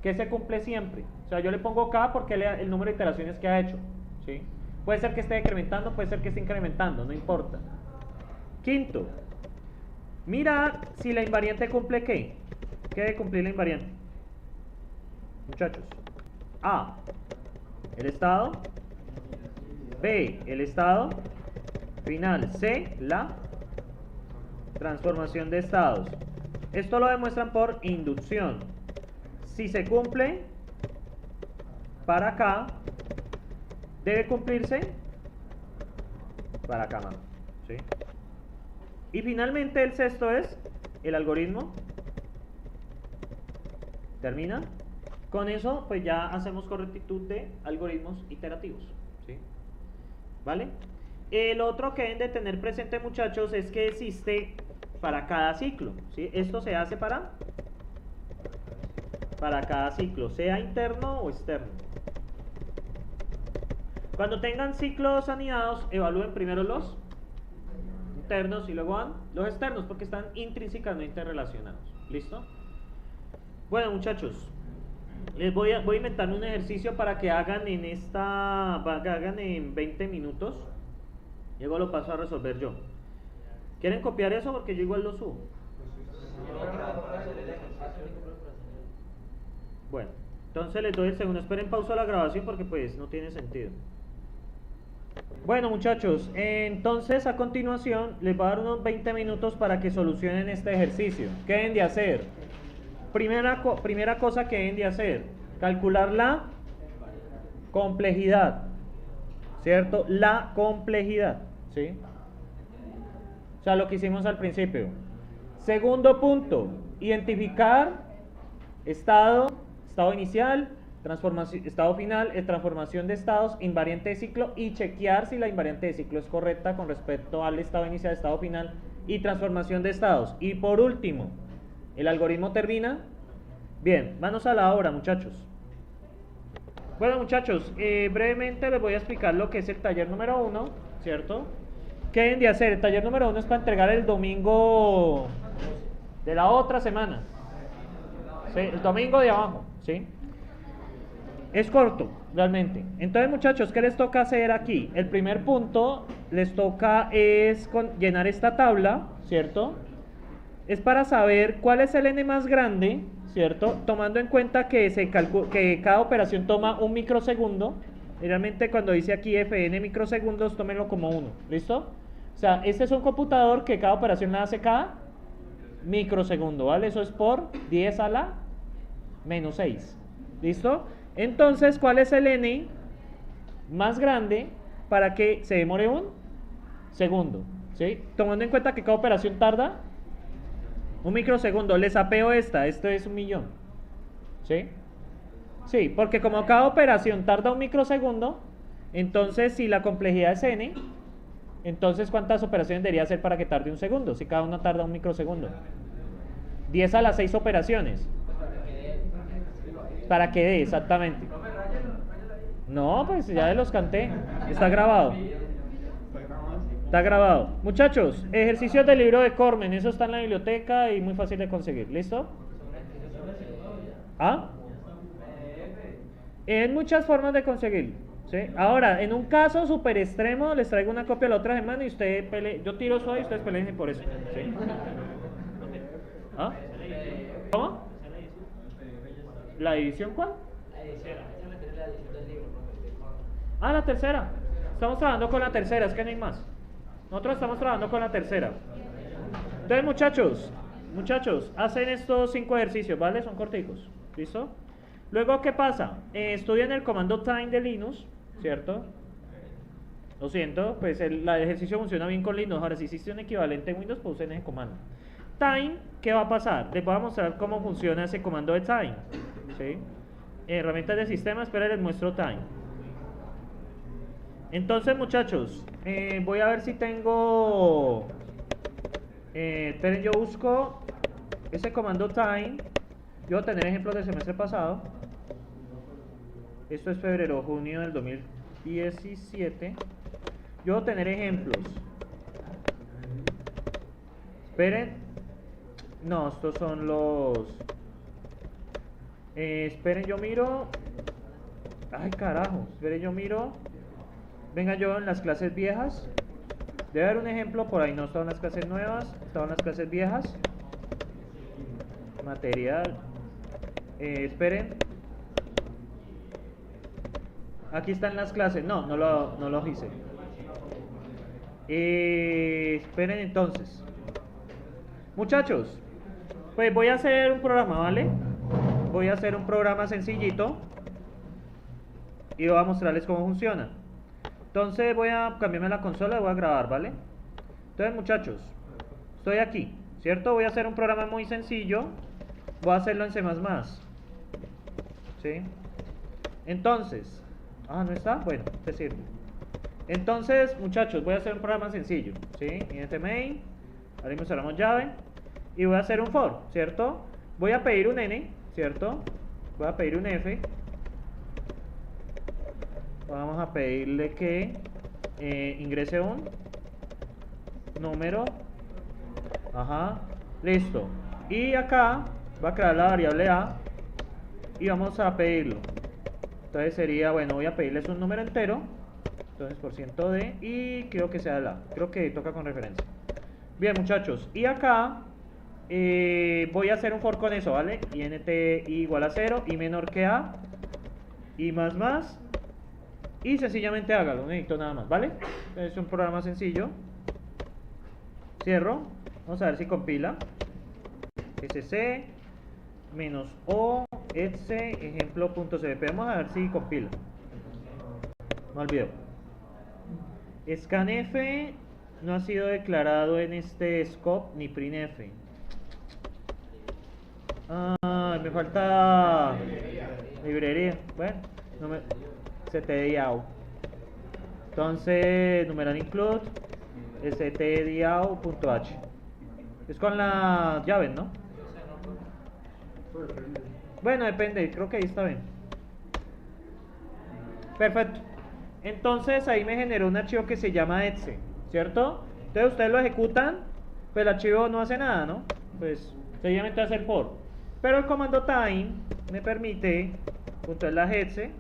que se cumple siempre. O sea, yo le pongo K porque el número de iteraciones que ha hecho, ¿sí? Puede ser que esté decrementando, puede ser que esté incrementando, no importa. Quinto, mira si la invariante cumple ¿qué? ¿Qué debe cumplir la invariante? Muchachos. A, el estado. B, el estado final. C, la transformación de estados. Esto lo demuestran por inducción. Si se cumple para acá, debe cumplirse para acá más, ¿sí? Y finalmente el sexto es el algoritmo. Termina. Con eso pues ya hacemos correctitud de algoritmos iterativos, ¿sí? ¿Vale? El otro que deben de tener presente, muchachos, es que existe para cada ciclo, ¿sí? Esto se hace para cada ciclo, sea interno o externo. Cuando tengan ciclos anidados, evalúen primero los internos y luego van los externos, porque están intrínsecamente relacionados. ¿Listo? Bueno, muchachos, les voy a inventar un ejercicio para que hagan en 20 minutos. Luego lo paso a resolver yo. ¿Quieren copiar eso? Porque yo igual lo subo. Bueno, entonces les doy el segundo. Esperen pausa la grabación porque pues no tiene sentido. Bueno, muchachos, entonces a continuación les voy a dar unos 20 minutos para que solucionen este ejercicio. ¿Qué deben de hacer? Primera cosa que deben de hacer, calcular la complejidad, ¿cierto? La complejidad, ¿sí? O sea, lo que hicimos al principio. Segundo punto, identificar estado inicial, estado final, transformación de estados, invariante de ciclo y chequear si la invariante de ciclo es correcta con respecto al estado inicial, estado final y transformación de estados. Y por último, ¿el algoritmo termina? Bien, manos a la obra, muchachos. Bueno, muchachos, brevemente les voy a explicar lo que es el taller número 1, ¿cierto? ¿Qué deben de hacer? El taller número 1 es para entregar el domingo de la otra semana. ¿Sí? El domingo de abajo, ¿sí? Es corto, realmente. Entonces, muchachos, ¿qué les toca hacer aquí? El primer punto les toca es llenar esta tabla, ¿cierto? Es para saber cuál es el n más grande, ¿cierto? Tomando en cuenta que cada operación toma un microsegundo. Realmente cuando dice aquí fn microsegundos, tómenlo como 1, ¿listo? O sea, este es un computador que cada operación la hace cada microsegundo, ¿vale? Eso es por 10 a la menos 6, ¿listo? Entonces, ¿cuál es el n más grande para que se demore un segundo? ¿Sí? Tomando en cuenta que cada operación tarda un microsegundo. Les apeo esto es 1.000.000. ¿Sí? Sí, porque como cada operación tarda un microsegundo, entonces si la complejidad es n, entonces ¿cuántas operaciones debería hacer para que tarde un segundo? Si cada una tarda un microsegundo. 10 a las 6 operaciones. Para que dé, exactamente. No, pues ya los canté. Está grabado. Está grabado. Muchachos, ejercicios del libro de Cormen. Eso está en la biblioteca y muy fácil de conseguir. ¿Listo? ¿Ah? En muchas formas de conseguirlo, ¿sí? Ahora, en un caso súper extremo, les traigo una copia la otra semana y usted pelee. Yo tiro eso y ustedes peleen por eso, ¿sí? ¿Ah? ¿Cómo? ¿La división cuál? La edición del libro. Ah, la tercera. Estamos trabajando con la tercera, es que no hay más. Nosotros estamos trabajando con la tercera. Entonces, muchachos, hacen estos 5 ejercicios, ¿vale? Son corticos, ¿listo? Luego, ¿qué pasa? Estudian el comando time de Linux, ¿cierto? Lo siento, pues el ejercicio funciona bien con Linux. Ahora, si existe un equivalente en Windows, pues usen ese comando. Time, ¿qué va a pasar? Les voy a mostrar cómo funciona ese comando de time. ¿sí? Herramientas de sistema, espera, les muestro time. Entonces, muchachos, voy a ver si tengo... esperen, yo busco ese comando time. Yo voy a tener ejemplos del semestre pasado. Esto es febrero, junio del 2017. Yo voy a tener ejemplos. Esperen. No, estos son los... esperen, yo miro... Ay, carajo. Esperen, yo miro... Venga, yo en las clases viejas. Debe haber un ejemplo por ahí. No estaban las clases nuevas, estaban las clases viejas. Material. Esperen. Aquí están las clases. No lo hice. Esperen entonces. Muchachos, pues voy a hacer un programa, ¿vale? Voy a hacer un programa sencillito y voy a mostrarles cómo funciona. Entonces voy a cambiarme la consola y voy a grabar, ¿vale? Entonces, muchachos, estoy aquí, ¿cierto? Voy a hacer un programa muy sencillo. Voy a hacerlo en C++, ¿sí? Entonces, ¿no está? Bueno, te sirve. Entonces, muchachos, voy a hacer un programa sencillo, ¿sí? Int main, ahora cerramos llave y voy a hacer un for, ¿cierto? Voy a pedir un n, ¿cierto? Voy a pedir un f. Vamos a pedirle que ingrese un número. Ajá, listo. Y acá va a crear la variable a y vamos a pedirlo. Entonces sería, bueno, voy a pedirles un número entero. Entonces %d y creo que sea la. Creo que toca con referencia. Bien, muchachos. Y acá voy a hacer un for con eso, ¿vale? Int igual a 0 y menor que a y más. Y sencillamente hágalo, no necesito nada más, ¿vale? Es un programa sencillo. Cierro. Vamos a ver si compila. sc -o etc ejemplo.cpp. Vamos a ver si compila. No olvido. Scanf no ha sido declarado en este scope ni printf. Me falta librería. Bueno, no me... stdiao. Entonces, numeral include stdiao.h. Es con las llaves, ¿no? Bueno, depende, creo que ahí está bien. Perfecto. Entonces ahí me generó un archivo que se llama exe, ¿cierto? Entonces ustedes lo ejecutan, pues el archivo no hace nada, ¿no? Pues sencillamente hace el for. Pero el comando time me permite, junto a la exe,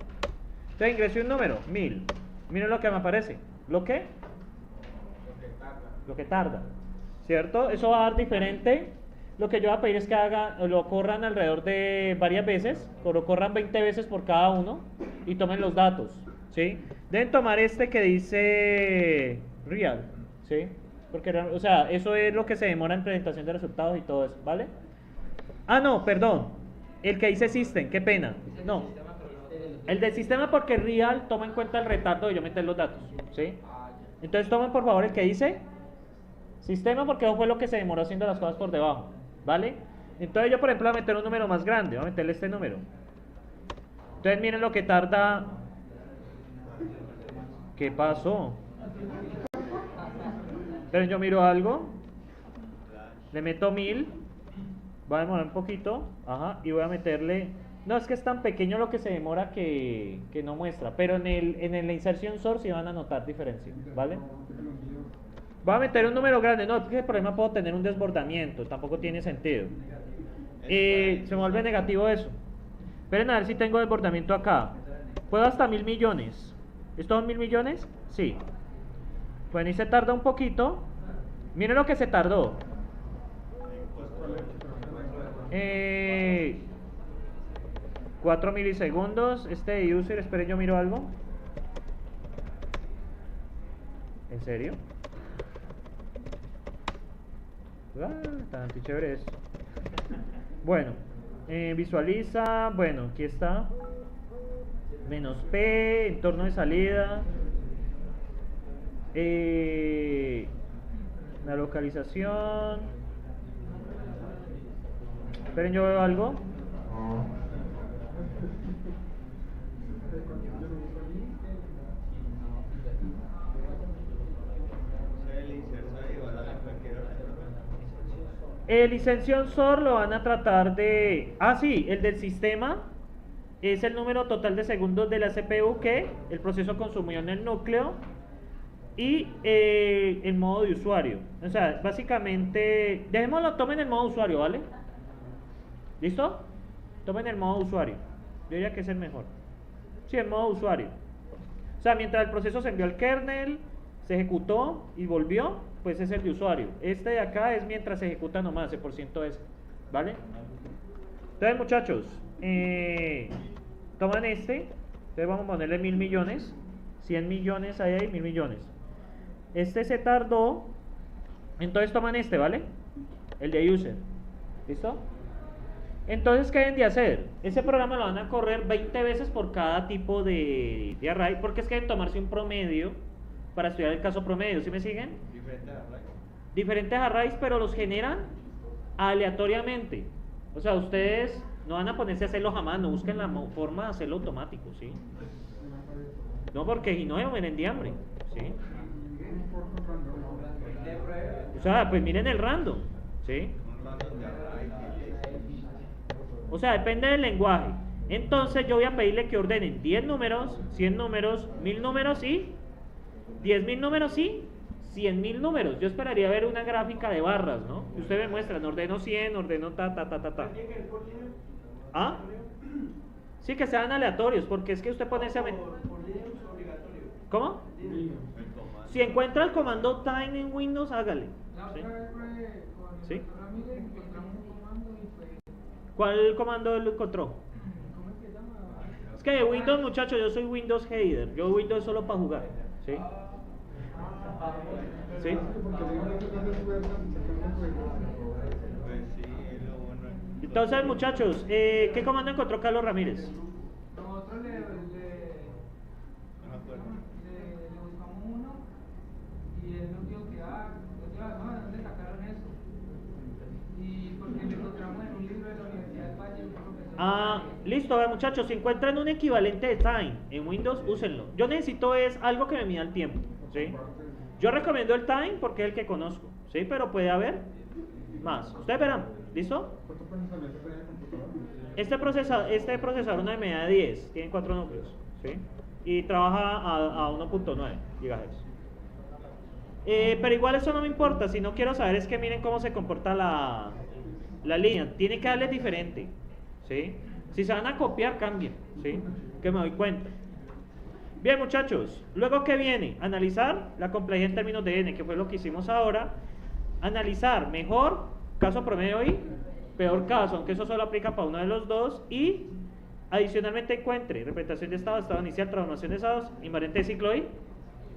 entonces ingreso un número, 1000. Miren lo que me aparece. ¿Lo qué? Lo que tarda. ¿Cierto? Eso va a dar diferente. Lo que yo voy a pedir es que lo corran alrededor de varias veces. Lo corran 20 veces por cada uno. Y tomen los datos. ¿Sí? Deben tomar este que dice real. ¿Sí? Porque, o sea, eso es lo que se demora en presentación de resultados y todo eso. ¿Vale? No, perdón. El que dice system, qué pena. No. El del sistema porque real toma en cuenta el retardo de yo meter los datos, ¿sí? Entonces tomen por favor el que dice sistema porque eso fue lo que se demoró haciendo las cosas por debajo, ¿vale? Entonces yo por ejemplo voy a meter un número más grande, voy a meterle este número. Entonces miren lo que tarda. ¿Qué pasó? Entonces yo miro algo, le meto 1000, va a demorar un poquito, ajá, y voy a meterle... No, es que es tan pequeño lo que se demora que no muestra. Pero en la inserción source sí van a notar diferencia, ¿vale? Voy a meter un número grande. No, porque el problema puedo tener un desbordamiento. Tampoco tiene sentido. Se me vuelve negativo eso. Esperen a ver si tengo desbordamiento acá. ¿Puedo hasta 1000 millones? ¿Esto son 1000 millones? Sí. Bueno, y se tarda un poquito. Miren lo que se tardó. 4 milisegundos. Este user, esperen, yo miro algo. ¿En serio? Tan antichévere es. Bueno, visualiza. Bueno, aquí está. Menos P, entorno de salida. La localización. Esperen, yo veo algo. El sensor lo van a tratar de... Ah, sí, el del sistema es el número total de segundos de la CPU que el proceso consumió en el núcleo y el modo de usuario. O sea, básicamente, dejémoslo, tomen el modo usuario, ¿vale? ¿Listo? Tomen el modo usuario. Yo diría que es el mejor. Sí, el modo usuario. O sea, mientras el proceso se envió al kernel, se ejecutó y volvió, pues es el de usuario. Este de acá es mientras se ejecuta nomás, el porciento es, ¿vale? Entonces, muchachos, toman este. Entonces vamos a ponerle 1000 millones. 100 millones ahí, 1000 millones. Este se tardó. Entonces toman este, ¿vale? El de user. ¿Listo? Entonces, ¿qué deben de hacer? Ese programa lo van a correr 20 veces por cada tipo de array, porque es que deben tomarse un promedio para estudiar el caso promedio. ¿Sí me siguen? Diferentes arrays. Diferentes arrays, pero los generan aleatoriamente. O sea, ustedes no van a ponerse a hacerlo jamás, no busquen la forma de hacerlo automático, ¿sí? No, porque si no, me de hambre, ¿sí? O sea, pues miren el random, ¿sí? O sea, depende del lenguaje. Entonces yo voy a pedirle que ordenen 10 números, 100 números, 1000 números y 10.000 números y 100.000 números. Yo esperaría ver una gráfica de barras, ¿no? Y ustedes me muestran, ordeno 100, ordeno ta. ¿Ah? Sí, que sean aleatorios, porque es que usted pone ese... ¿Cómo? Si encuentra el comando time en Windows, hágale. ¿Sí? ¿Cuál comando lo encontró? Es que de Windows, muchachos, yo soy Windows hater. Yo Windows solo para jugar. ¿Sí? ¿Sí? Entonces, muchachos, ¿qué comando encontró Carlos Ramírez? Nosotros le buscamos uno y él nos dijo que ¿de dónde sacaron eso? Y porque lo encontramos en un libro de la Universidad del Valle. Listo, a ver, muchachos, si encuentran un equivalente de time en Windows, úsenlo. Yo necesito es algo que me mida el tiempo, ¿sí? Yo recomiendo el time porque es el que conozco, ¿sí? Pero puede haber más. Ustedes verán, ¿listo? Este procesador una media de 10, tiene 4 núcleos, ¿sí? Y trabaja a 1.9 GHz. Pero igual eso no me importa, si no quiero saber es que miren cómo se comporta la línea. Tiene que darle diferente, ¿sí? Si se van a copiar, cambien, ¿sí? Que me doy cuenta. Bien, muchachos, luego ¿qué viene? Analizar la complejidad en términos de n, que fue lo que hicimos ahora. Analizar mejor caso promedio y peor caso, aunque eso solo aplica para uno de los dos. Y adicionalmente encuentre representación de estado, estado inicial, transformación de estados, invariante de ciclo y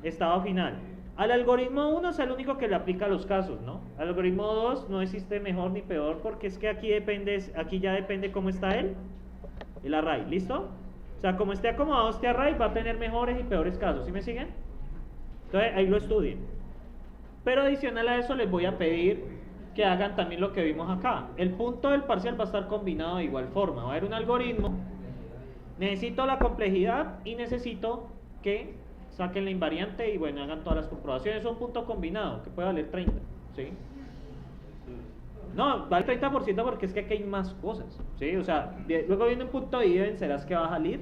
estado final. Al algoritmo 1 es el único que le aplica los casos, ¿no? Al algoritmo 2 no existe mejor ni peor, porque es que aquí ya depende cómo está el array, ¿listo? O sea, como esté acomodado este array, va a tener mejores y peores casos, ¿sí me siguen? Entonces, ahí lo estudien. Pero adicional a eso les voy a pedir que hagan también lo que vimos acá. El punto del parcial va a estar combinado de igual forma. Va a haber un algoritmo, necesito la complejidad y necesito que saquen la invariante y bueno, hagan todas las comprobaciones. Es un punto combinado que puede valer 30, ¿sí? No, vale 30% porque es que aquí hay más cosas, ¿sí? O sea, luego viene un punto de dividen, serás que va a salir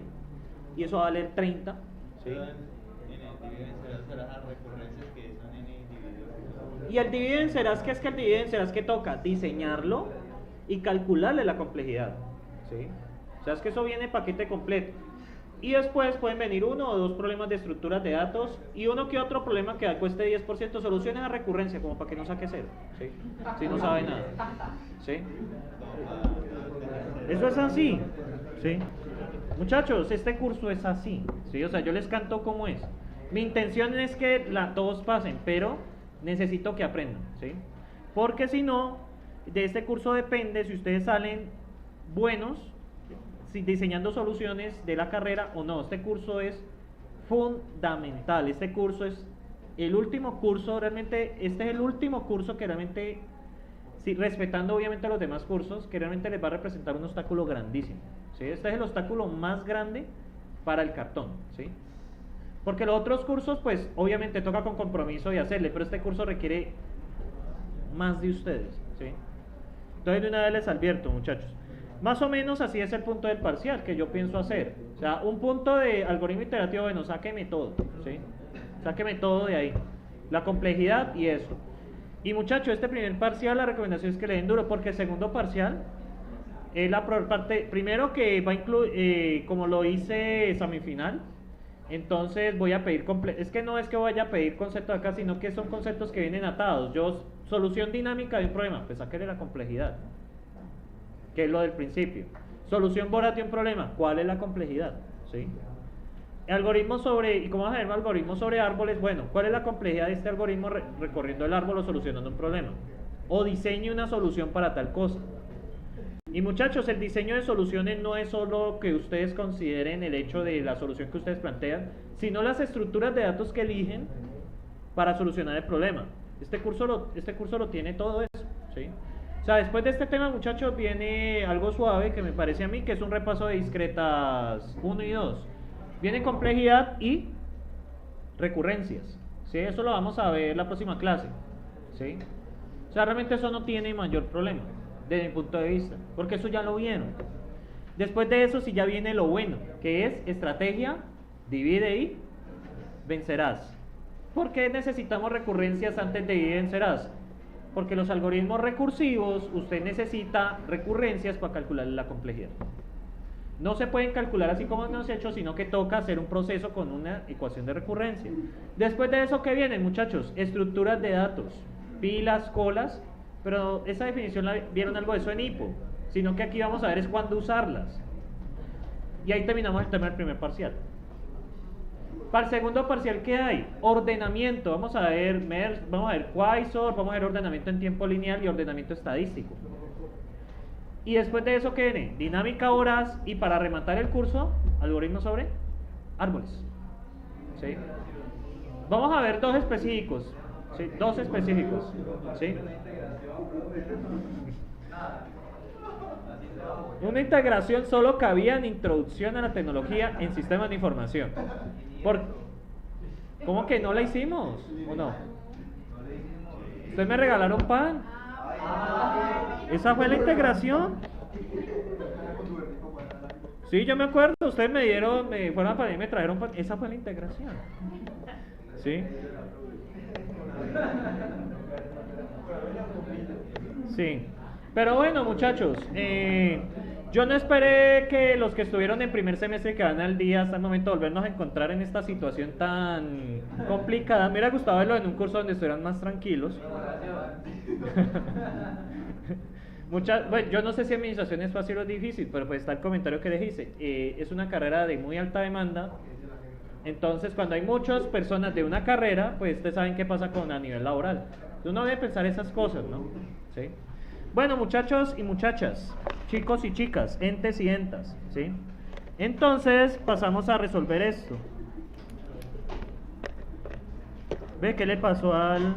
y eso va a valer 30, ¿sí? Y el dividen serás que el dividen serás que toca diseñarlo y calcularle la complejidad, ¿sí? O sea, es que eso viene en paquete completo. Y después pueden venir 1 o 2 problemas de estructuras de datos y uno que otro problema que cueste 10%, soluciones a recurrencia, como para que no saque 0, ¿sí? Si no sabe nada, ¿sí? Eso es así, ¿sí? Muchachos, este curso es así, ¿sí? O sea, yo les canto cómo es. Mi intención es que todos pasen, pero necesito que aprendan, ¿sí? Porque si no, de este curso depende si ustedes salen buenos diseñando soluciones de la carrera o no. Este curso es fundamental. Este curso es el último curso, realmente, este es el último curso que realmente, sí, respetando obviamente los demás cursos, que realmente les va a representar un obstáculo grandísimo, ¿sí? Este es el obstáculo más grande para el cartón, ¿sí? Porque los otros cursos, pues, obviamente toca con compromiso y hacerle, pero este curso requiere más de ustedes, ¿sí? Entonces de una vez les advierto, muchachos. Más o menos así es el punto del parcial que yo pienso hacer. O sea, un punto de algoritmo iterativo, bueno, sáqueme todo, ¿sí? Sáqueme todo de ahí. La complejidad y eso. Y muchachos, este primer parcial, la recomendación es que le den duro, porque el segundo parcial es la parte, primero que va a incluir, como lo hice semifinal, entonces voy a pedir, es que no es que vaya a pedir conceptos acá, sino que son conceptos que vienen atados. Solución dinámica de un problema, pues sáquele la complejidad, que es lo del principio. Solución voraz de un problema, ¿cuál es la complejidad? ¿Sí? Algoritmo sobre, ¿y cómo vamos a ver algoritmo sobre árboles? Bueno, ¿cuál es la complejidad de este algoritmo recorriendo el árbol o solucionando un problema? O diseñe una solución para tal cosa. Y muchachos, el diseño de soluciones no es solo que ustedes consideren el hecho de la solución que ustedes plantean, sino las estructuras de datos que eligen para solucionar el problema. Este curso lo tiene todo eso, ¿sí? O sea, después de este tema, muchachos, viene algo suave que me parece a mí, que es un repaso de discretas 1 y 2. Viene complejidad y recurrencias, ¿sí? Eso lo vamos a ver la próxima clase, ¿sí? O sea, realmente eso no tiene mayor problema, desde mi punto de vista, porque eso ya lo vieron. Después de eso sí ya viene lo bueno, que es estrategia, divide y vencerás. ¿Por qué necesitamos recurrencias antes de divide y vencerás? Porque los algoritmos recursivos, usted necesita recurrencias para calcular la complejidad. No se pueden calcular así como nos hecho, sino que toca hacer un proceso con una ecuación de recurrencia. Después de eso, ¿qué vienen, muchachos? Estructuras de datos, pilas, colas, pero esa definición la vieron algo de eso en HIPPO, sino que aquí vamos a ver es cuándo usarlas. Y ahí terminamos el tema del primer parcial. Para el segundo parcial, ¿qué hay? Ordenamiento. Vamos a ver Quasar, vamos a ver ordenamiento en tiempo lineal y ordenamiento estadístico. Y después de eso, ¿qué viene? Dinámica voraz y para rematar el curso, algoritmos sobre árboles. ¿Sí? Vamos a ver dos específicos. ¿Sí? Dos específicos. ¿Sí? Una integración solo cabía en introducción a la tecnología en sistemas de información. ¿Cómo que no la hicimos? ¿O no? ¿Ustedes me regalaron pan? ¿Esa fue la integración? Sí, yo me acuerdo. Ustedes me fueron a pan y me trajeron pan. Esa fue la integración. ¿Sí? Sí. Pero bueno, muchachos, yo no esperé que los que estuvieron en primer semestre que van al día hasta el momento volvernos a encontrar en esta situación tan complicada. Me hubiera gustado verlo en un curso donde estuvieran más tranquilos. Bueno, yo no sé si administración es fácil o difícil, pero pues está el comentario que les hice. Es una carrera de muy alta demanda. Entonces, cuando hay muchas personas de una carrera, pues ustedes saben qué pasa a nivel laboral. Uno debe pensar esas cosas, ¿no? ¿Sí? Bueno, muchachos y muchachas, chicos y chicas, entes y entas, ¿sí? Entonces, pasamos a resolver esto. ¿Ve qué le pasó al...?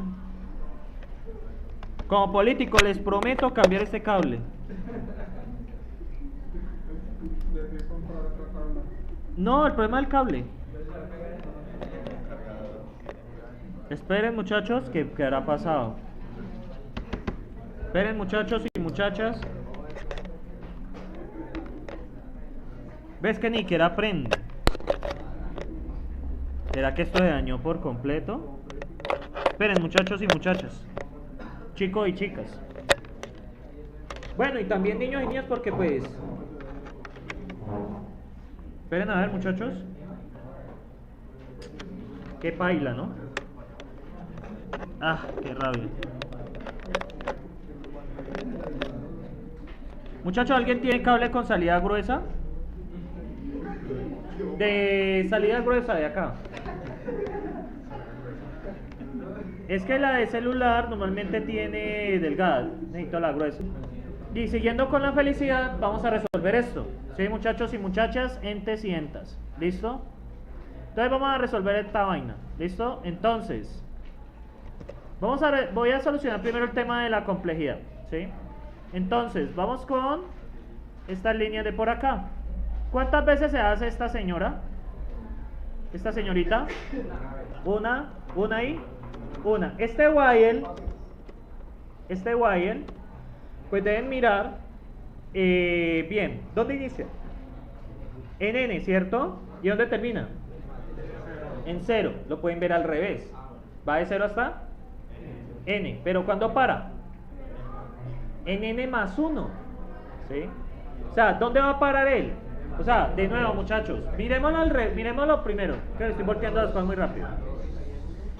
Como político, les prometo cambiar este cable. No, el problema del cable. Esperen, muchachos, ¿qué habrá pasado? Esperen, muchachos y muchachas. ¿Ves que ni siquiera aprende? ¿Será que esto se dañó por completo? Esperen, muchachos y muchachas, chicos y chicas. Bueno, y también niños y niñas, porque pues... Esperen a ver, muchachos. Qué paila, ¿no? Ah, qué rabia. Muchachos, ¿alguien tiene cable con salida gruesa? De salida gruesa de acá. Es que la de celular normalmente tiene delgada. Necesito la gruesa. Y siguiendo con la felicidad, vamos a resolver esto. ¿Sí, muchachos y muchachas, entes y entas? ¿Listo? Entonces vamos a resolver esta vaina. ¿Listo? Entonces, voy a solucionar primero el tema de la complejidad. ¿Sí? Entonces, vamos con esta línea de por acá. ¿Cuántas veces se hace esta señora? Esta señorita. Una y una. Este while pues deben mirar bien, ¿dónde inicia? En n, ¿cierto? ¿Y dónde termina? En 0, lo pueden ver al revés. Va de 0 hasta n, pero ¿cuándo para? En n más 1, ¿sí? O sea, ¿dónde va a parar él? O sea, de nuevo, muchachos, miremoslo primero, que estoy volteando las cosas muy rápido.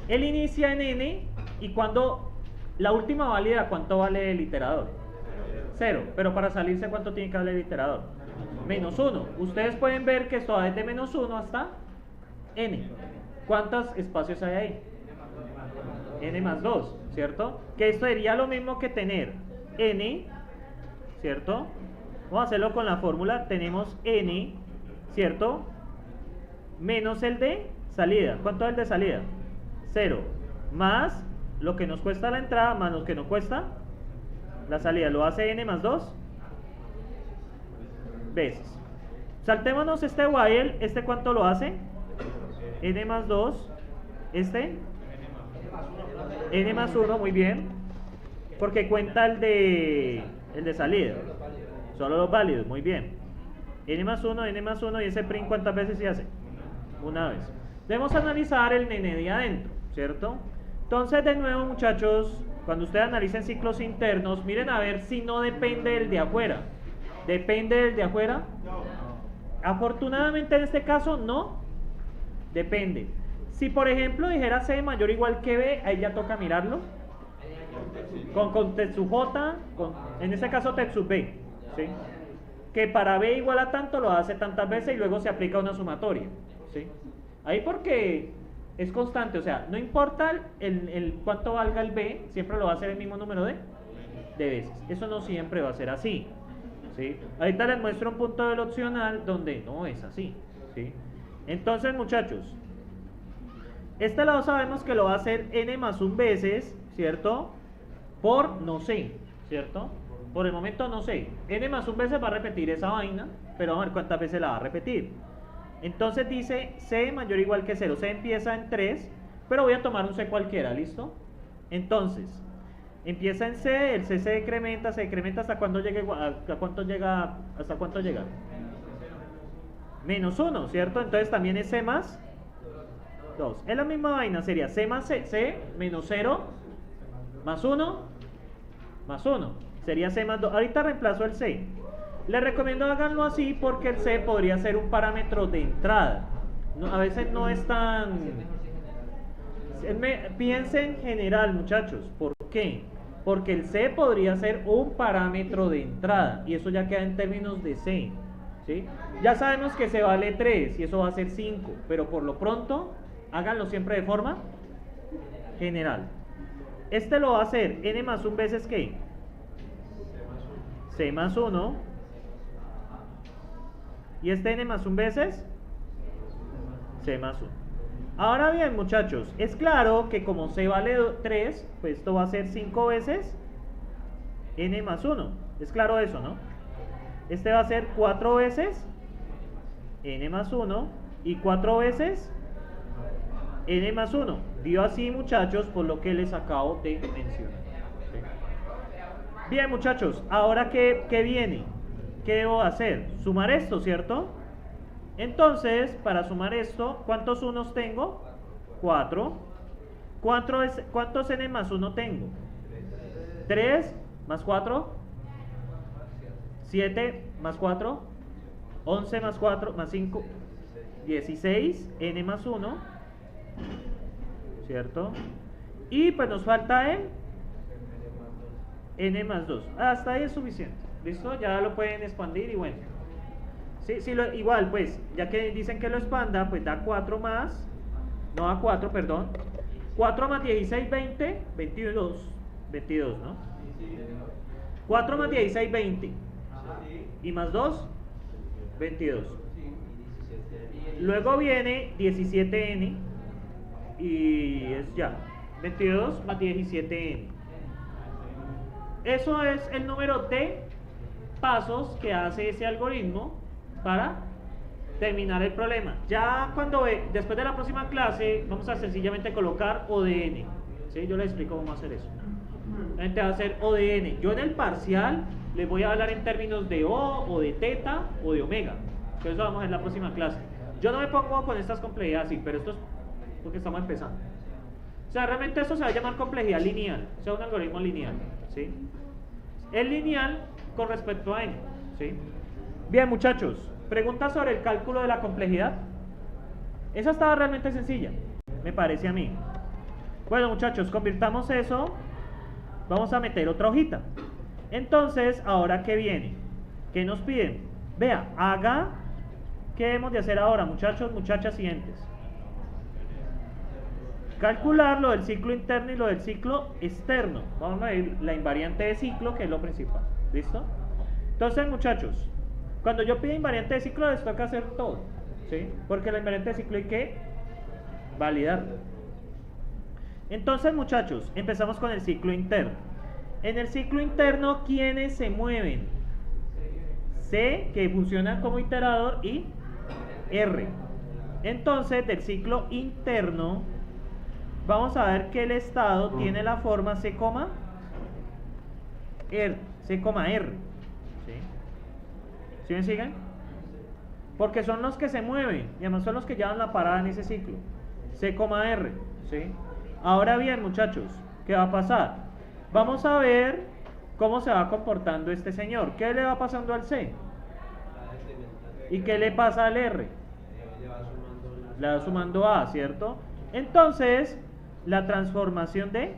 Él inicia en n, y cuando la última válida, ¿cuánto vale el iterador? 0, pero para salirse, ¿cuánto tiene que valer el iterador? Menos 1. Ustedes pueden ver que esto va desde menos 1 hasta n. ¿Cuántos espacios hay ahí? N más 2, ¿cierto? Que esto sería lo mismo que tener n, ¿cierto? Vamos a hacerlo con la fórmula. Tenemos n, ¿cierto? Menos el de salida. ¿Cuánto es el de salida? 0. Más lo que nos cuesta la entrada, más lo que nos cuesta la salida. Lo hace n más 2 veces. Saltémonos este while. ¿Este cuánto lo hace? N más 2. Este n más 1, muy bien, porque cuenta el de salida, solo los válidos, muy bien. N más 1, y ese print, ¿cuántas veces se hace? Una vez. Debemos analizar el nene de adentro, ¿cierto? Entonces, de nuevo, muchachos, cuando ustedes analicen ciclos internos, miren a ver si no depende del de afuera. ¿Depende del de afuera? Afortunadamente en este caso no depende. Si por ejemplo dijera C mayor o igual que B, ahí ya toca mirarlo con T sub J, en este caso T sub B, ¿sí? Que para B igual a tanto lo hace tantas veces y luego se aplica una sumatoria, ¿sí? Ahí porque es constante, o sea, no importa el cuánto valga el B, siempre lo va a hacer el mismo número de veces. Eso no siempre va a ser así, ¿sí? Ahorita les muestro un punto del opcional donde no es así, ¿sí? Entonces, muchachos, este lado sabemos que lo va a hacer n más 1 veces, ¿cierto? Por no sé, ¿cierto? Por el momento no sé. N más 1 veces va a repetir esa vaina, pero vamos a ver cuántas veces la va a repetir. Entonces dice C mayor o igual que 0. C empieza en 3, pero voy a tomar un C cualquiera, ¿listo? Entonces, empieza en C, el C se decrementa hasta cuando llegue, ¿hasta cuánto llega? Menos 1, ¿cierto? Entonces también es C más 2. Es la misma vaina, sería C más C menos 0 más 1 más 1. Sería C más 2. Ahorita reemplazo el C. Les recomiendo háganlo así porque el C podría ser un parámetro de entrada. A veces no es tan... Piensen en general, muchachos. ¿Por qué? Porque el C podría ser un parámetro de entrada y eso ya queda en términos de C, ¿sí? Ya sabemos que C vale 3 y eso va a ser 5, pero por lo pronto háganlo siempre de forma general. Este lo va a hacer n más 1 veces ¿qué? C más 1. Y este n más 1 veces C más 1. Ahora bien, muchachos, es claro que como C vale 3, pues esto va a ser 5 veces n más 1. Es claro eso, ¿no? Este va a ser 4 veces n más 1 y 4 veces n más 1. Dio así, muchachos, por lo que les acabo de mencionar. ¿Sí? Bien, muchachos, ahora ¿qué viene? ¿Qué debo hacer? Sumar esto, ¿cierto? Entonces, para sumar esto, ¿cuántos unos tengo? 4. ¿Cuántos n más 1 tengo? 3 más 4. 7 más 4. 11 más 4 más 5. 16, n más 1. ¿Cierto? Y pues nos falta n más 2. Hasta ahí es suficiente. ¿Listo? Ya lo pueden expandir y bueno. Sí, igual, pues, ya que dicen que lo expanda, pues da 4 más, no da 4, perdón. 4 más 16, 20, 22, ¿no? 4 más 16, 20. Y más 2, 22. Luego viene 17n y es ya, 22 más 17n. Eso es el número de pasos que hace ese algoritmo para terminar el problema. Ya después de la próxima clase vamos a sencillamente colocar O de n, ¿sí? Yo les explico cómo hacer eso. Realmente va a ser O de N. Yo en el parcial les voy a hablar en términos de O, o de teta, o de omega. Pero eso vamos en la próxima clase. Yo no me pongo con estas complejidades así, pero esto es porque estamos empezando. O sea, realmente esto se va a llamar complejidad lineal. O sea, un algoritmo lineal, ¿sí? Es lineal con respecto a N, ¿sí? Bien, muchachos, preguntas sobre el cálculo de la complejidad. Esa estaba realmente sencilla, me parece a mí. Bueno, muchachos, convirtamos eso. Vamos a meter otra hojita. Entonces, ¿ahora qué viene? ¿Qué nos piden? Vea, haga. ¿Qué debemos de hacer ahora, muchachos, muchachas siguientes? Calcular lo del ciclo interno y lo del ciclo externo. Vamos a ver la invariante de ciclo, que es lo principal. ¿Listo? Entonces, muchachos, cuando yo pido invariante de ciclo, les toca hacer todo, ¿sí? Porque la invariante de ciclo hay que validarla. Entonces, muchachos, empezamos con el ciclo interno. En el ciclo interno, ¿quiénes se mueven? C, que funciona como iterador, y R. Entonces, del ciclo interno, vamos a ver que el estado tiene la forma C, R. ¿Sí? ¿Sí me siguen? Porque son los que se mueven, y además son los que llevan la parada en ese ciclo. C, R. ¿Sí? Ahora bien, muchachos, ¿qué va a pasar? Vamos a ver cómo se va comportando este señor. ¿Qué le va pasando al C? ¿Y qué le pasa al R? Le va sumando A, ¿cierto? Entonces, la transformación de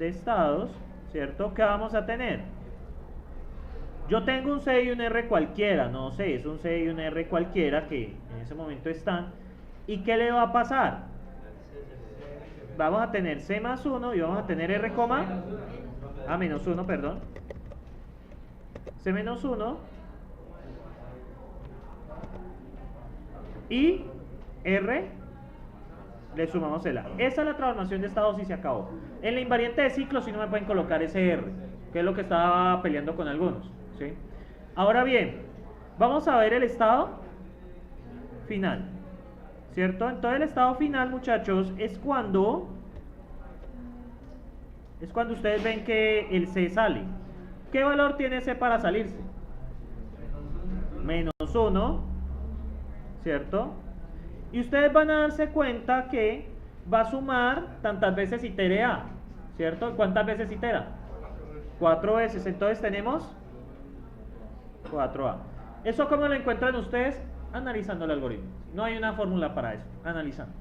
estados, ¿cierto? ¿Qué vamos a tener? Yo tengo un C y un R cualquiera, no sé, es un C y un R cualquiera que en ese momento están. ¿Y qué le va a pasar? Vamos a tener C más 1 y vamos a tener R, menos 1, perdón. C menos 1 y R le sumamos el A. Esa es la transformación de estados y se acabó. En la invariante de ciclo si no me pueden colocar ese R, que es lo que estaba peleando con algunos, ¿sí? Ahora bien, vamos a ver el estado final, ¿cierto? Entonces el estado final, muchachos, es cuando ustedes ven que el C sale. ¿Qué valor tiene C para salirse? Menos 1, ¿cierto? Y ustedes van a darse cuenta que va a sumar tantas veces itere A, ¿cierto? ¿Cuántas veces itera? 4 veces. Entonces tenemos 4A. ¿Eso cómo lo encuentran ustedes? Analizando el algoritmo. No hay una fórmula para eso. Analizando.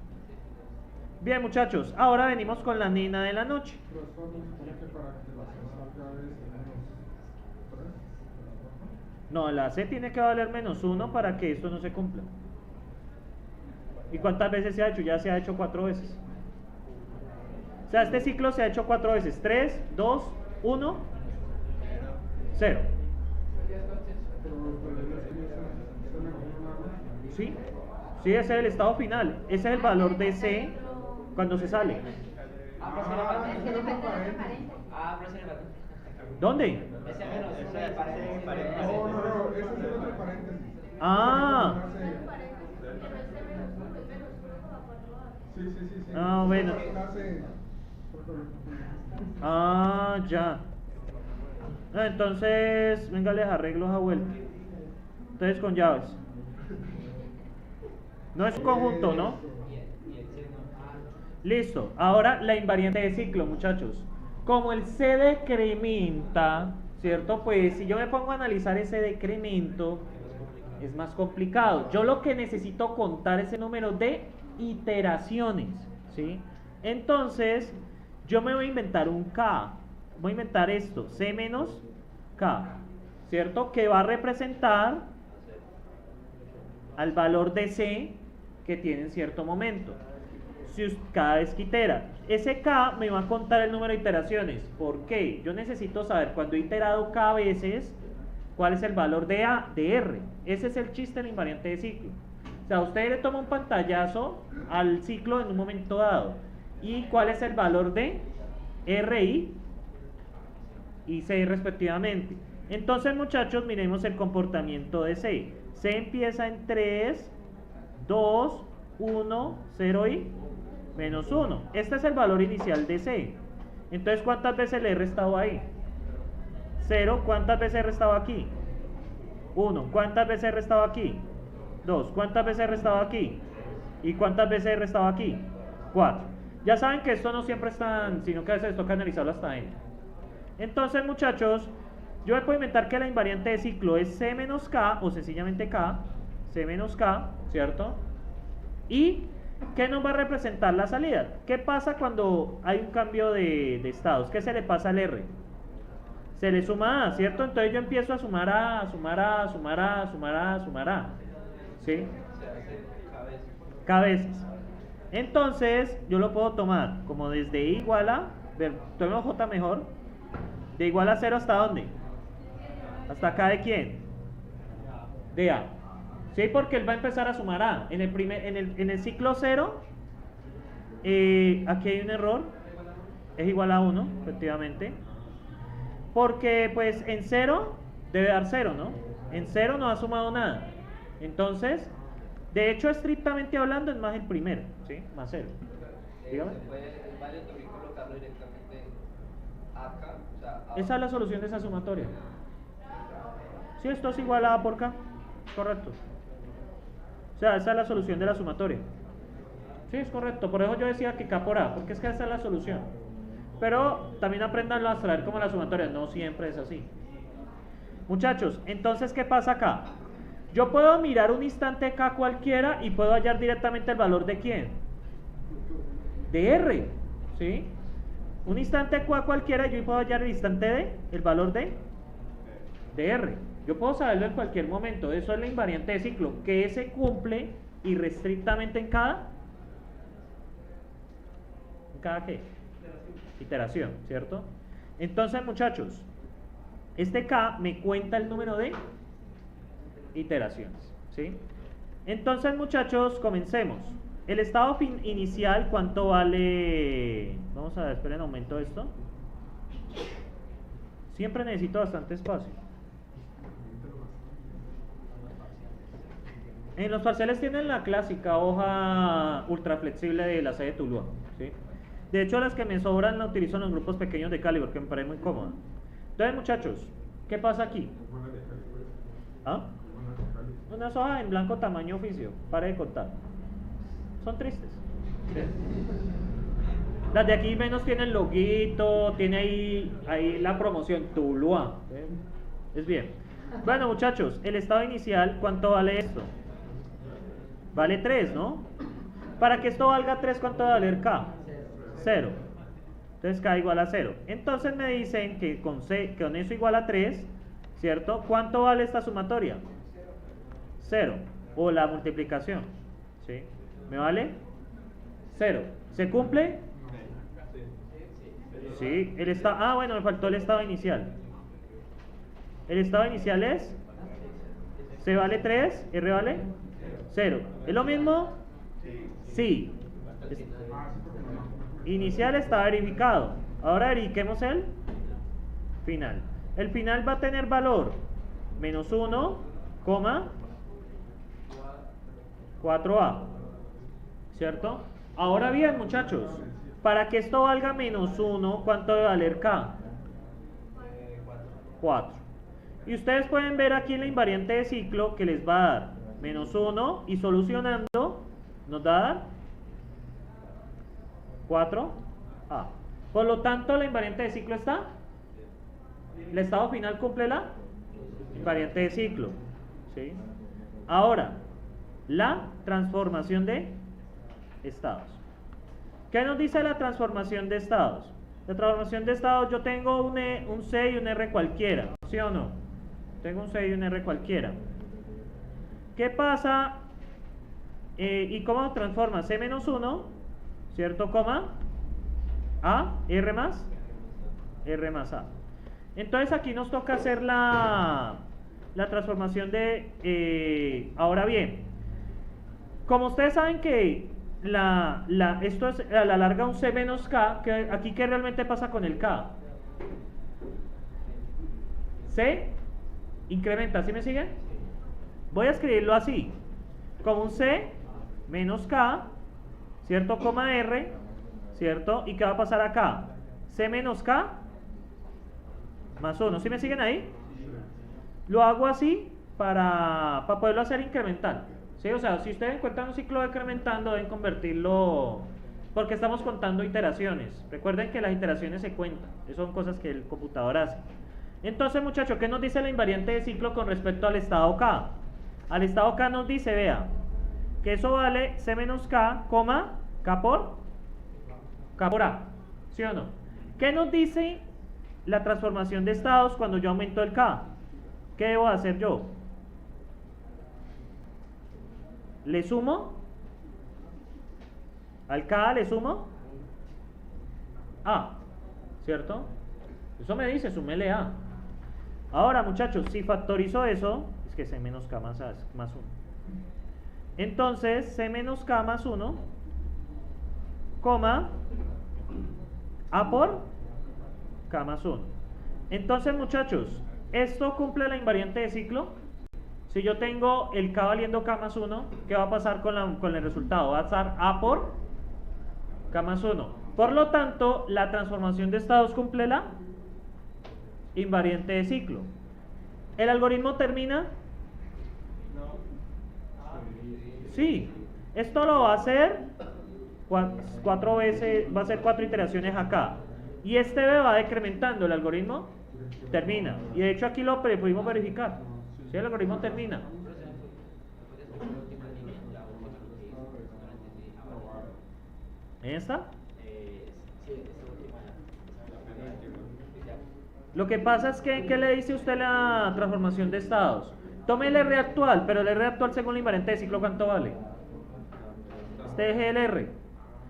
Bien, muchachos. Ahora venimos con la nena de la noche. No, la C tiene que valer menos 1 para que esto no se cumpla. ¿Y cuántas veces se ha hecho? Ya se ha hecho 4 veces. O sea, este ciclo se ha hecho 4 veces. 3, 2, 1, 0. ¿Sí? Sí, ese es el estado final. Ese es el valor de C cuando se sale. ¿Dónde? Ah. Ah, bueno. Ah, ya. Entonces, venga, les arreglo esa vuelta. Entonces con llaves. No es un conjunto, ¿no? Listo. Ahora la invariante de ciclo, muchachos. Como el C decrementa, ¿cierto? Pues si yo me pongo a analizar ese decremento, es más complicado. Yo lo que necesito contar es el número de iteraciones, ¿sí? Entonces, yo me voy a inventar un K. Voy a inventar esto, C menos K, ¿cierto? Que va a representar al valor de C que tiene en cierto momento. Si cada vez que itera, ese K me va a contar el número de iteraciones. ¿Por qué? Yo necesito saber cuando he iterado K veces, cuál es el valor de A, de R. Ese es el chiste de la invariante de ciclo. O sea, usted le toma un pantallazo al ciclo en un momento dado. ¿Y cuál es el valor de R y C respectivamente? Entonces, muchachos, miremos el comportamiento de C. C empieza en 3, 2, 1, 0 y menos 1. Este es el valor inicial de C. Entonces, ¿cuántas veces le he restado ahí? 0, ¿cuántas veces he restado aquí? 1, ¿cuántas veces he restado aquí? 2, ¿cuántas veces he restado aquí? ¿Y cuántas veces he restado aquí? 4. Ya saben que esto no siempre es tan, sino que a veces toca analizarlo hasta n. Entonces, muchachos, yo me puedo inventar que la invariante de ciclo es C menos K, o sencillamente K, C menos K, ¿cierto? ¿Y qué nos va a representar la salida? ¿Qué pasa cuando hay un cambio de estados? ¿Qué se le pasa al R? Se le suma A, ¿cierto? Entonces yo empiezo a sumar A, sumar A, sumar A, sumar A, sumar A. ¿Sí? K veces. Entonces yo lo puedo tomar como desde I igual a, tomemos J mejor, de igual a 0 ¿hasta dónde? ¿Hasta acá de quién? De A. ¿Sí? Porque él va a empezar a sumar A. En el ciclo 0, aquí hay un error, es igual a 1, efectivamente. Porque pues en 0 debe dar 0, ¿no? En 0 no ha sumado nada. Entonces, de hecho, estrictamente hablando, es más el primero, ¿sí? Más 0. Dígame. ¿Es válido también colocarlo directamente acá? O sea, Esa es la solución de esa sumatoria. Sí, esto es igual a A por K. Correcto. O sea, esa es la solución de la sumatoria. Sí, es correcto. Por eso yo decía que K por A, porque es que esa es la solución. Pero también aprendan a extraer como la sumatoria. No siempre es así. Muchachos, entonces, ¿qué pasa acá? Yo puedo mirar un instante K cualquiera y puedo hallar directamente el valor de ¿quién? De R, ¿sí? Un instante K cualquiera yo puedo hallar el instante D, el valor de R. Yo puedo saberlo en cualquier momento. Eso es la invariante de ciclo, que se cumple irrestrictamente en cada ¿qué? Iteración, ¿cierto? Entonces, muchachos, este K me cuenta el número de iteraciones, ¿sí? Entonces, muchachos, comencemos. El estado inicial, ¿cuánto vale? Vamos a ver, esperen, aumento esto. Siempre necesito bastante espacio. En los parciales tienen la clásica hoja ultra flexible de la sede de Tuluá, ¿sí? De hecho, las que me sobran la utilizo en los grupos pequeños de Cali porque me parece muy cómoda. Entonces, muchachos, ¿qué pasa aquí? ¿Ah? Unas hojas en blanco tamaño oficio, pare de contar. Son tristes. ¿Sí? Las de aquí menos tienen loguito, tiene ahí la promoción Tuluá. ¿Sí? Es bien. Bueno, muchachos, el estado inicial, ¿cuánto vale esto? Vale 3, ¿no? Para que esto valga 3, ¿cuánto va a valer K? 0. Entonces K igual a 0. Entonces me dicen que con eso igual a 3, ¿cierto? ¿Cuánto vale esta sumatoria? 0. O la multiplicación, ¿sí? ¿Me vale? 0. ¿Se cumple? Sí. Bueno, me faltó el estado inicial. El estado inicial es C vale 3, R vale 0. ¿Es lo mismo? Sí. Inicial está verificado. Ahora verifiquemos el final. El final va a tener valor menos 1, 4A. ¿Cierto? Ahora bien, muchachos, para que esto valga menos 1, ¿cuánto debe valer K? 4. Y ustedes pueden ver aquí en la invariante de ciclo que les va a dar menos 1 y solucionando nos va a dar 4A. Por lo tanto, la invariante de ciclo está. El estado final cumple la invariante de ciclo, ¿sí? Ahora, la transformación de estados. ¿Qué nos dice la transformación de estados? La transformación de estados, yo tengo un C y un R cualquiera, ¿sí o no? Tengo un C y un R cualquiera. ¿Qué pasa? ¿Y cómo transforma? C menos 1, ¿cierto? Coma A, R más A. Entonces aquí nos toca hacer la transformación de... ahora bien, como ustedes saben que esto es a la larga un C menos K, aquí ¿qué realmente pasa con el K? C incrementa, ¿sí me siguen? Voy a escribirlo así, como un C menos K, ¿cierto? Coma R, ¿cierto? ¿Y qué va a pasar acá? C menos K más 1. ¿Sí me siguen ahí? Lo hago así para poderlo hacer incremental. ¿Sí? O sea, si ustedes encuentran un ciclo decrementando, deben convertirlo, porque estamos contando iteraciones. Recuerden que las iteraciones se cuentan. Esas son cosas que el computador hace. Entonces, muchachos, ¿qué nos dice la invariante de ciclo con respecto al estado K? Al estado K nos dice, vea, que eso vale C menos K, coma, K por A. ¿Sí o no? ¿Qué nos dice la transformación de estados cuando yo aumento el K? ¿Qué debo hacer yo? Le sumo al K, le sumo A, ¿cierto? Eso me dice, súmele A. Ahora, muchachos, si factorizo eso, es que C menos K más 1. Entonces, C menos K más 1, coma, A por K más 1. Entonces, muchachos, esto cumple la invariante de ciclo. Si yo tengo el K valiendo K más 1, ¿qué va a pasar con el resultado? Va a estar A por K más 1. Por lo tanto, la transformación de estados cumple la invariante de ciclo. ¿El algoritmo termina? Sí. Esto lo va a hacer 4 veces, va a ser 4 iteraciones acá. Y este B va decrementando, el algoritmo termina. Y de hecho aquí lo pudimos verificar. ¿Sí? El algoritmo termina. ¿En esta? Lo que pasa es que, ¿qué le dice usted la transformación de estados? Tome el R actual, pero el R actual según la invariante de ciclo, ¿cuánto vale? Este es el R.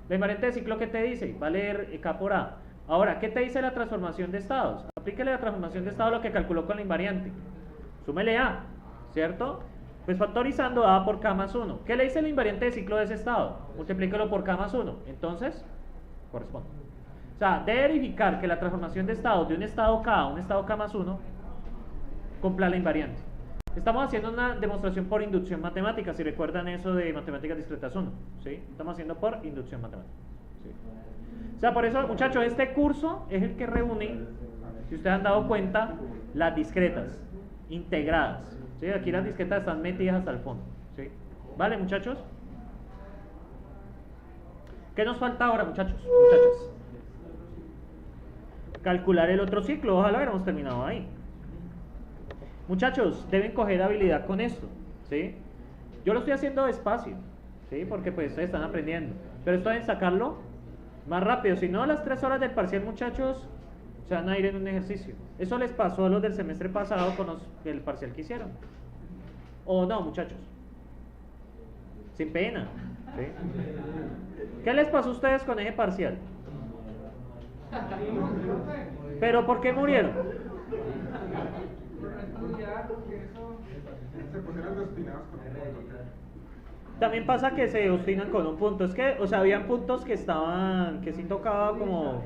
La invariante de ciclo, ¿qué te dice? Vale K por A. Ahora, ¿qué te dice la transformación de estados? Aplíquele la transformación de estados lo que calculó con la invariante. Súmele A, ¿cierto? Pues factorizando A por K más 1. ¿Qué le dice la invariante de ciclo de ese estado? Multiplíquelo por K más 1. Entonces, corresponde. O sea, debe verificar que la transformación de estados de un estado K a un estado K más 1 cumpla la invariante. Estamos haciendo una demostración por inducción matemática, si recuerdan eso de matemáticas discretas 1. ¿Sí? Estamos haciendo por inducción matemática. ¿Sí? O sea, por eso, muchachos, este curso es el que reúne, si ustedes han dado cuenta, las discretas, integradas. ¿Sí? Aquí las discretas están metidas hasta el fondo. ¿Sí? ¿Vale, muchachos? ¿Qué nos falta ahora, muchachos? Muchachas. Calcular el otro ciclo. Ojalá hubiéramos terminado ahí. Muchachos, deben coger habilidad con esto. ¿Sí? Yo lo estoy haciendo despacio. ¿Sí? Porque pues ustedes están aprendiendo. Pero esto deben sacarlo más rápido. Si no, a las 3 horas del parcial, muchachos, se van a ir en un ejercicio. Eso les pasó a los del semestre pasado con el parcial que hicieron. ¿O no, muchachos? Sin pena. ¿Sí? ¿Qué les pasó a ustedes con ese parcial? ¿Pero por qué murieron? También pasa que se obstinan con un punto. Es que, o sea, habían puntos que estaban, que sí tocaba como...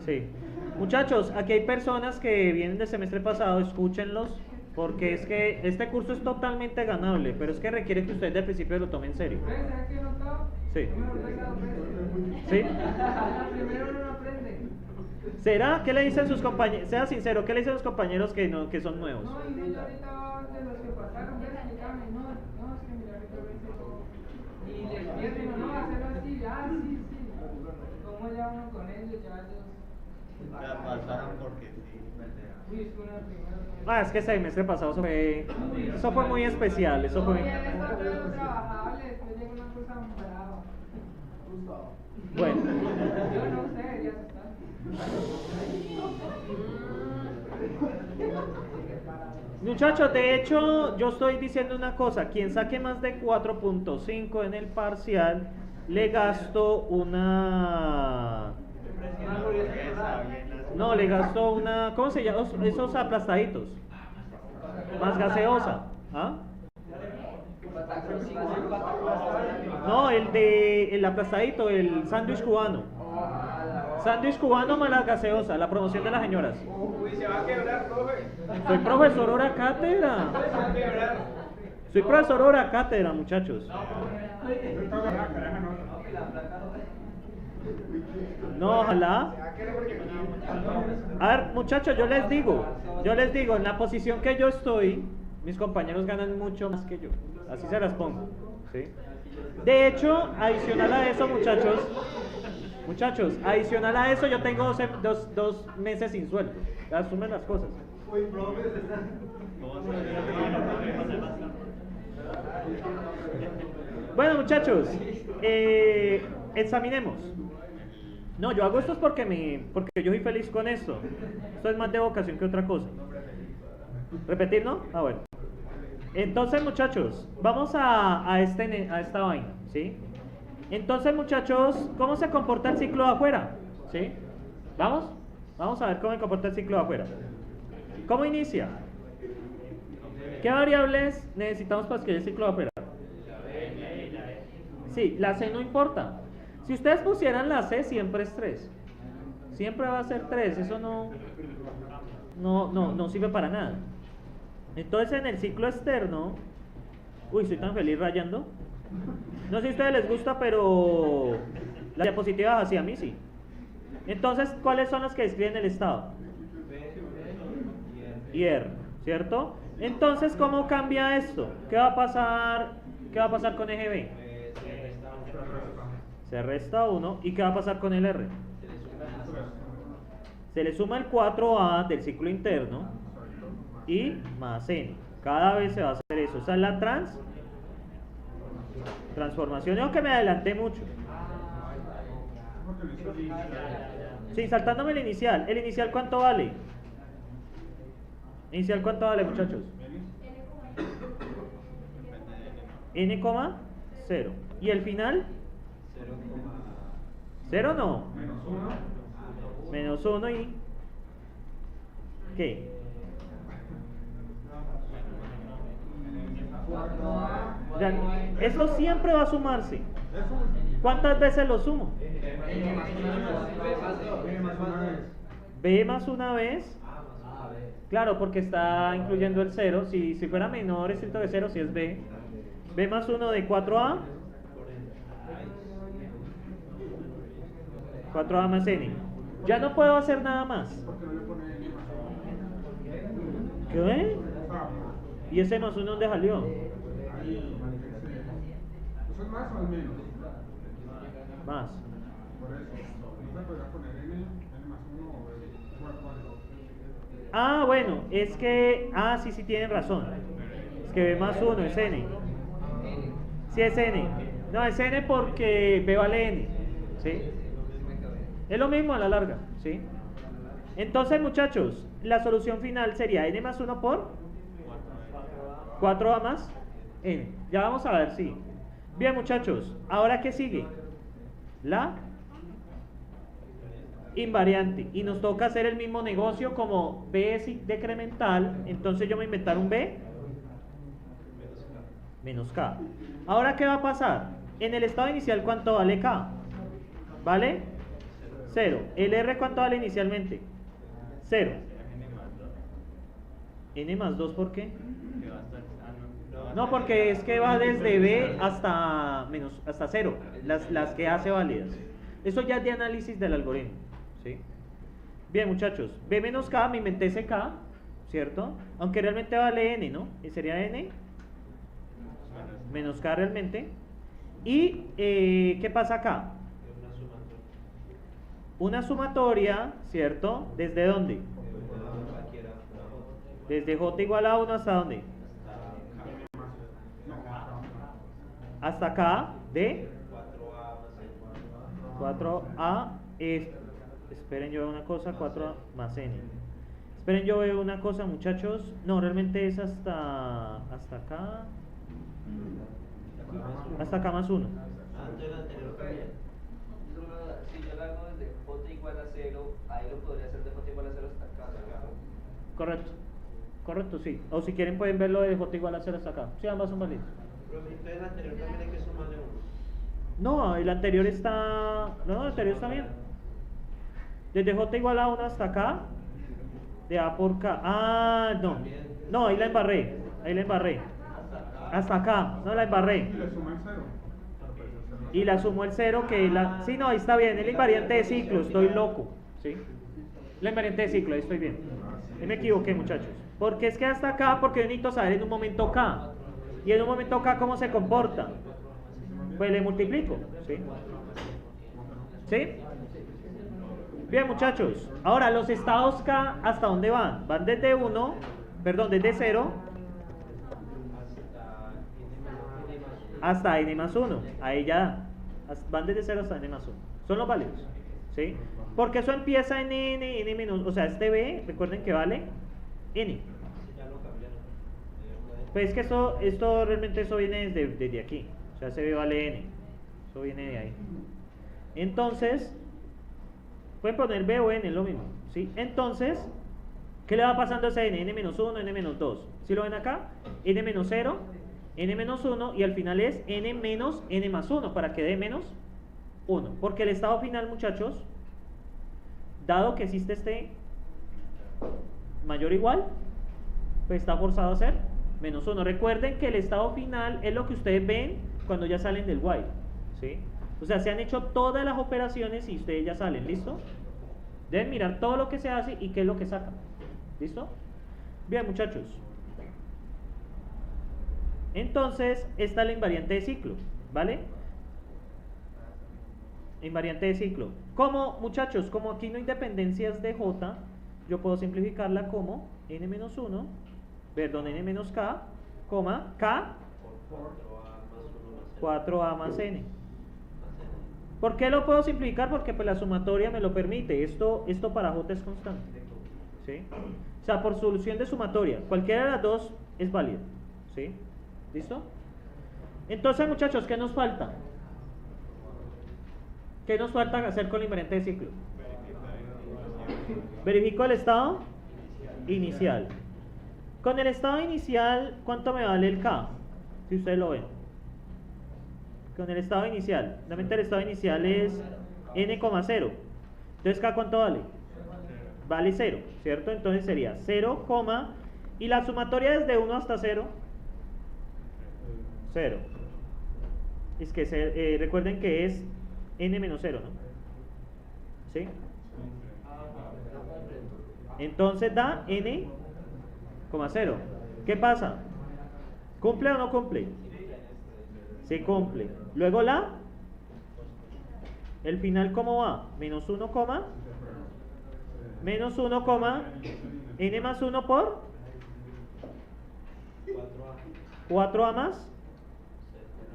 Sí. Muchachos, aquí hay personas que vienen del semestre pasado, escúchenlos, porque es que este curso es totalmente ganable, pero es que requiere que ustedes del principio lo tomen en serio. Sí. ¿Sí? Primero no aprende. ¿Será? ¿Qué le dicen sus compañeros? Sea sincero, ¿qué le dicen los compañeros que son nuevos? No, y yo ahorita de los que pasaron, ven, explícame, no, es que mira, ahorita ven eso. Y les pierden, no, hacerlo así, sí. ¿Cómo ya uno con ellos? Ya pasaron porque sí. Uy, es una primera. Es que ese semestre pasado eso fue muy especial. Eso fue... Ya está todo trabajable, después llega una cosa brava. Bueno. Yo no sé, ya está. Muchachos, de hecho, yo estoy diciendo una cosa. Quien saque más de 4.5 en el parcial, le gasto una... No, le gasto una... ¿Cómo se llama? Esos aplastaditos. Más gaseosa. ¿Ah? No, el aplastadito, el sándwich cubano. Sándwich cubano más la gaseosa, la promoción de las señoras. Uy, se va a quebrar, profe. Soy profesor hora cátedra. Soy profesor hora cátedra, muchachos. No, ojalá. A ver, muchachos, yo les digo, en la posición que yo estoy, mis compañeros ganan mucho más que yo. Así se las pongo, ¿sí? De hecho, adicional a eso, muchachos, adicional a eso, yo tengo dos meses sin sueldo. Asumen las cosas. Bueno, muchachos, examinemos. No, yo hago esto es porque yo soy feliz con esto. Esto es más de vocación que otra cosa. ¿Repetir, no? Ah, bueno. Entonces, muchachos, vamos a esta vaina, ¿sí? Entonces, muchachos, ¿cómo se comporta el ciclo de afuera? ¿Sí? Vamos a ver cómo se comporta el ciclo de afuera. ¿Cómo inicia? ¿Qué variables necesitamos para escribir el ciclo de afuera? Sí, la C no importa. Si ustedes pusieran la C, siempre es 3. Siempre va a ser 3. Eso no sirve para nada. Entonces, en el ciclo externo... Uy, soy tan feliz rayando. No sé si a ustedes les gusta, pero... Las diapositivas hacia mí sí. Entonces, ¿cuáles son las que describen el estado? Y R, ¿cierto? Entonces, ¿cómo cambia esto? ¿Qué va a pasar con eje B? Se resta 1. ¿Y qué va a pasar con el R? Se le suma el 4A del ciclo interno y más N. Cada vez se va a hacer eso. Esa es la transformación. Yo que me adelanté mucho. Sí, saltándome el inicial. ¿El inicial cuánto vale? ¿Inicial cuánto vale, muchachos? N, 0. ¿Y el final? 0 no. Menos 1 y... ¿Qué? Esto siempre va a sumarse. ¿Cuántas veces lo sumo? B más una vez. Claro, porque está incluyendo el 0. Si fuera menor estricto de 0, si es B. B más 1 de 4A. 4A más N. Ya no puedo hacer nada más. ¿Qué? ¿Y ese más 1 dónde salió? ¿Eso es más o es menos? Más. Por eso. ¿No se podría poner N más 1 o ¿cuál? Ah, bueno, es que... Ah, sí, tienen razón. Es que B más 1 es N. Sí, es N. No, es N porque B vale N. ¿Sí? Es lo mismo a la larga, ¿sí? Entonces, muchachos, la solución final sería N más 1 por 4A más N. Ya vamos a ver, sí. Bien, muchachos, ¿ahora qué sigue? La invariante. Y nos toca hacer el mismo negocio como B es decremental. Entonces yo me voy a inventar un B menos K. Ahora, ¿qué va a pasar? En el estado inicial, ¿cuánto vale K? ¿Vale? 0. ¿El R cuánto vale inicialmente? 0. N más 2, ¿por qué? No, porque es que va desde B hasta 0, las que hace válidas. Eso ya es de análisis del algoritmo, ¿sí? Bien, muchachos, B menos K, me inventé ese K, ¿cierto? Aunque realmente vale N, ¿no? Y sería N menos K realmente. ¿Y qué pasa acá? Una sumatoria, ¿cierto? ¿Desde dónde? Desde J igual a 1 hasta dónde? Hasta acá de 4A esperen, yo veo una cosa, 4A más N. Esperen, yo veo una cosa, muchachos. No, realmente es hasta acá. Hasta acá más 1. Si yo lo hago desde J igual a 0, ahí lo podría hacer de J igual a 0 hasta acá. Correcto, sí. O si quieren pueden verlo de J igual a 0 hasta acá. Sí, ambas son válidas. Entonces el anterior también hay que sumarle 1. No, el anterior está... No, el anterior está bien. Desde J igual a 1 hasta acá. De A por K. Ah, no. No, ahí la embarré. Hasta acá. No, la embarré. Y le suma el 0. y la sumo el 0, que es la... Sí, no, ahí está bien, es la invariante de ciclo, estoy loco, ¿sí? La invariante de ciclo, ahí estoy bien. Ahí me equivoqué, muchachos. Porque es que hasta acá, porque yo necesito saber en un momento K. Y en un momento K, ¿cómo se comporta? Pues le multiplico, ¿sí? ¿Sí? Bien, muchachos. Ahora, los estados K, ¿hasta dónde van? Van desde 1, perdón, desde 0 hasta n más 1. Ahí ya. Van desde 0 hasta n más 1. Son los válidos, ¿sí? Porque eso empieza en n menos... O sea, este b, recuerden que vale n. Pues es que esto realmente eso viene desde aquí. O sea, ese b vale n. Eso viene de ahí. Entonces, pueden poner b o n, es lo mismo, ¿sí? Entonces, ¿qué le va pasando a ese n? n menos 1, n menos 2. ¿Sí lo ven acá? n menos 0, n menos 1 y al final es n menos n más 1 para que dé menos 1. Porque el estado final, muchachos, dado que existe este mayor o igual, pues está forzado a ser menos 1. Recuerden que el estado final es lo que ustedes ven cuando ya salen del while, ¿sí? O sea, se han hecho todas las operaciones y ustedes ya salen, ¿listo? Deben mirar todo lo que se hace y qué es lo que saca, ¿listo? Bien, muchachos. Entonces, esta es la invariante de ciclo, ¿vale? Invariante de ciclo. Como, muchachos, como aquí no hay dependencias de J, yo puedo simplificarla como n menos 1, perdón, n menos k, coma, k, 4a más n. ¿Por qué lo puedo simplificar? Porque pues la sumatoria me lo permite. Esto para J es constante, ¿sí? O sea, por solución de sumatoria, cualquiera de las dos es válida, ¿sí? ¿Listo? Entonces, muchachos, ¿qué nos falta? ¿Qué nos falta hacer con la invariante de ciclo? Verifico el estado inicial. Con el estado inicial, ¿cuánto me vale el K? Si ustedes lo ven. Con el estado inicial. Realmente el estado inicial es n,0. Entonces, ¿K cuánto vale? Vale 0, ¿cierto? Entonces sería 0, y la sumatoria desde 1 hasta 0. 0. Es que recuerden que es n menos 0, ¿no? ¿Sí? Entonces da n,0. ¿Qué pasa? ¿Cumple o no cumple? Se cumple. Luego el final, ¿cómo va? Menos 1, menos 1, n más 1 por 4a más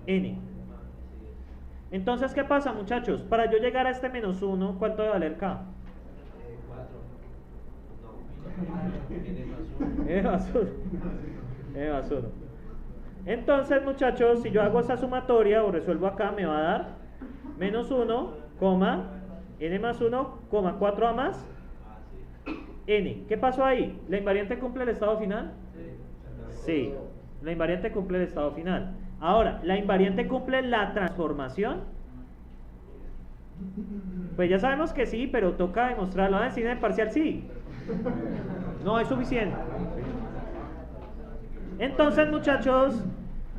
n. Entonces, ¿qué pasa, muchachos? Para yo llegar a este menos 1, ¿cuánto debe valer k? n más 1. n más 1. Entonces, muchachos, si yo hago esa sumatoria o resuelvo acá, me va a dar menos 1, n más 1, 4a más n. ¿Qué pasó ahí? ¿La invariante cumple el estado final? Sí, la invariante cumple el estado final. Ahora, ¿la invariante cumple la transformación? Pues ya sabemos que sí, pero toca demostrarlo. ¿Van a decir en el parcial sí? No es suficiente. Entonces, muchachos,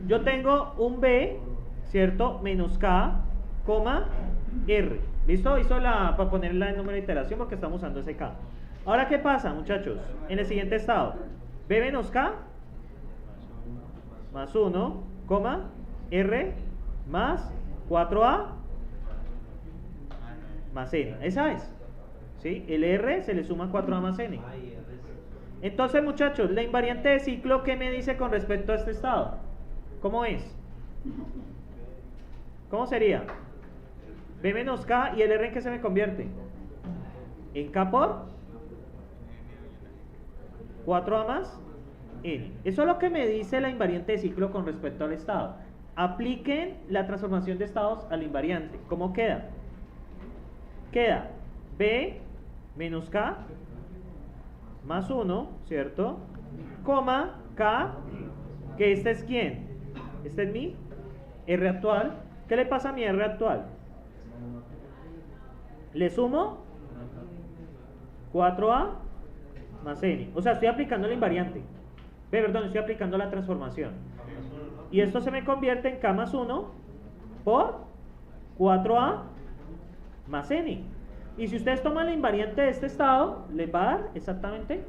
yo tengo un b, ¿cierto? Menos k, r. ¿Listo? Hizo para ponerla en número de iteración porque estamos usando ese k. Ahora, ¿qué pasa, muchachos? En el siguiente estado, b menos k más 1, r más 4a más n. Esa es, ¿sí? El r se le suma 4a más n. Entonces, muchachos, la invariante de ciclo, ¿qué me dice con respecto a este estado? ¿Cómo es? ¿Cómo sería? b menos k, ¿y el r en qué se me convierte? En k por 4a más n. Eso es lo que me dice la invariante de ciclo con respecto al estado. Apliquen la transformación de estados a la invariante. ¿Cómo queda? Queda b menos k más 1, ¿cierto? K, que este es ¿quién? Este es mi r actual. ¿Qué le pasa a mi r actual? Le sumo 4a más n. O sea, estoy aplicando la invariante. Perdón, estoy aplicando la transformación. Y esto se me convierte en k más 1 por 4A más N. Y si ustedes toman la invariante de este estado, les va a dar exactamente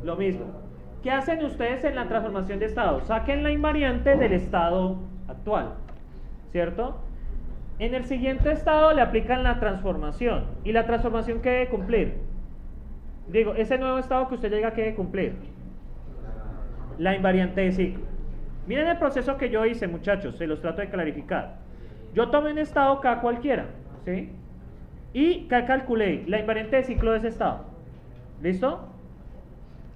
lo mismo. ¿Qué hacen ustedes en la transformación de estado? Saquen la invariante del estado actual, ¿cierto? En el siguiente estado le aplican la transformación. ¿Y la transformación qué debe cumplir? Digo, ese nuevo estado que usted llega, ¿qué debe cumplir? La invariante de ciclo. Miren el proceso que yo hice, muchachos, se los trato de clarificar. Yo tomé un estado K cualquiera, ¿sí? Y K calculé la invariante de ciclo de ese estado. ¿Listo?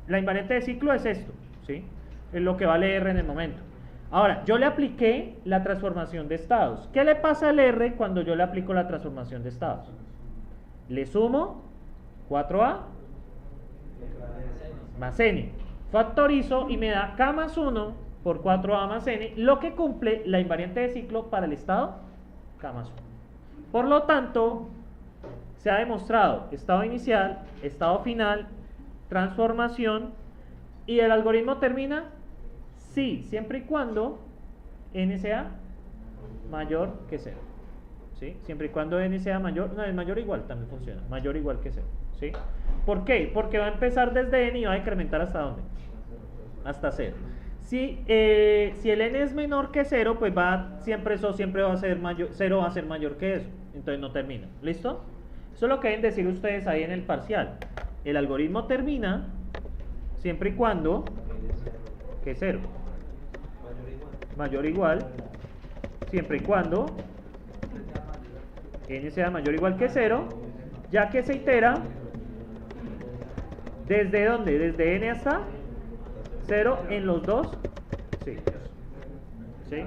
La invariante de ciclo es esto, ¿sí? Es lo que vale R en el momento. Ahora, yo le apliqué la transformación de estados. ¿Qué le pasa al R cuando yo le aplico la transformación de estados? Le sumo 4A más N. Factorizo y me da K más 1 por 4A más N, lo que cumple la invariante de ciclo para el estado K más 1. Por lo tanto, se ha demostrado estado inicial, estado final, transformación, y el algoritmo termina, sí, siempre y cuando N sea mayor que 0. ¿Sí? Siempre y cuando N sea mayor, no, es mayor o igual, también funciona, mayor o igual que 0. ¿Sí? ¿Por qué? Porque va a empezar desde N y va a incrementar hasta ¿dónde? Hasta 0. Si el N es menor que 0, pues siempre va a ser mayor, 0 va a ser mayor que eso, entonces no termina. ¿Listo? Eso es lo que deben decir ustedes ahí en el parcial. El algoritmo termina siempre y cuando que 0 mayor o igual, siempre y cuando N sea mayor o igual que 0, ya que se itera ¿desde dónde? Desde N hasta 0 en los dos ciclos. ¿Sí?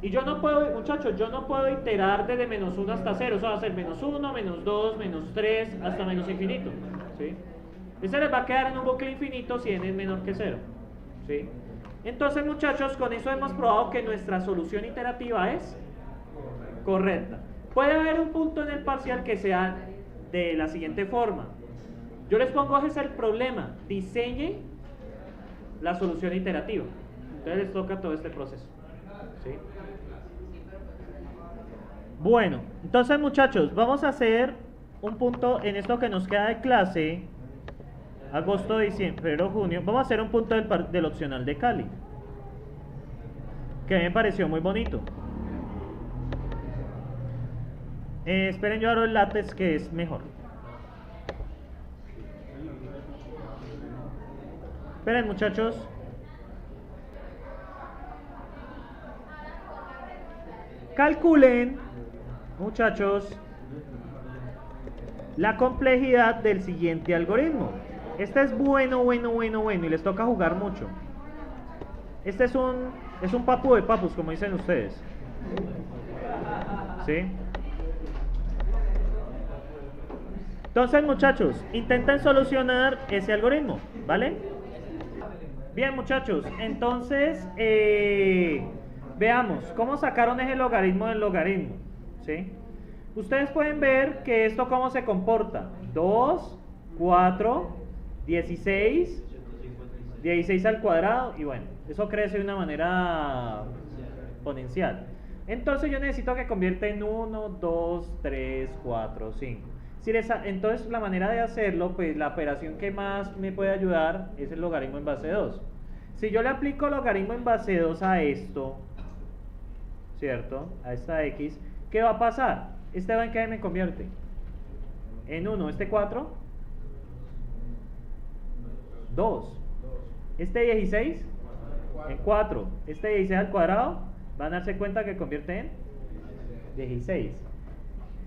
Y yo no puedo, muchachos, yo no puedo iterar desde menos 1 hasta 0. Eso va a ser menos 1, menos 2, menos 3, hasta menos infinito. ¿Sí? Ese les va a quedar en un bucle infinito si N es menor que 0. ¿Sí? Entonces, muchachos, con eso hemos probado que nuestra solución iterativa es correcta. Puede haber un punto en el parcial que sea de la siguiente forma. Yo les pongo, ese es el problema. Diseñe la solución iterativa. Entonces les toca todo este proceso. ¿Sí? Bueno, entonces, muchachos, vamos a hacer un punto en esto que nos queda de clase. Agosto, diciembre, febrero, junio. Vamos a hacer un punto del opcional de Cali, que a mí me pareció muy bonito. Esperen, yo abro el látex, que es mejor. Esperen, muchachos. Calculen, muchachos, la complejidad del siguiente algoritmo. Este es bueno, y les toca jugar mucho. Este es un papu de papus, como dicen ustedes. ¿Sí? Entonces, muchachos, intenten solucionar ese algoritmo, ¿vale? Bien, muchachos, entonces veamos cómo sacaron ese logaritmo del logaritmo. ¿Sí? Ustedes pueden ver que esto cómo se comporta. 2, 4, 16, 16 al cuadrado, y bueno, eso crece de una manera exponencial. Entonces yo necesito que convierta en 1, 2, 3, 4, 5. Entonces la manera de hacerlo, pues la operación que más me puede ayudar es el logaritmo en base 2. Si yo le aplico logaritmo en base 2 a esto, ¿cierto? A esta x, ¿qué va a pasar? ¿Este va en qué me convierte? En 1, ¿este 4? 2. ¿Este 16? En 4. ¿Este 16 al cuadrado? Van a darse cuenta que convierte en 16.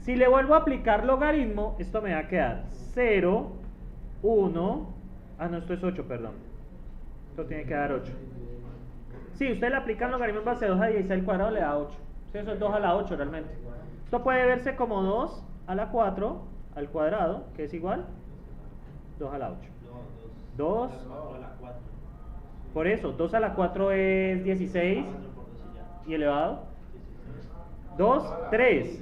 Si le vuelvo a aplicar logaritmo, esto me va a quedar 0, 1, no, esto es 8, perdón. Esto tiene que dar 8. Si usted le aplica logaritmo en base 2 a 16 al cuadrado, le da 8. Sí, eso es 2 a la 8 realmente. Esto puede verse como 2 a la 4 al cuadrado, que es igual 2 a la 8. 2 a la 4. Por eso, 2 a la 4 es 16 y elevado 2, 3.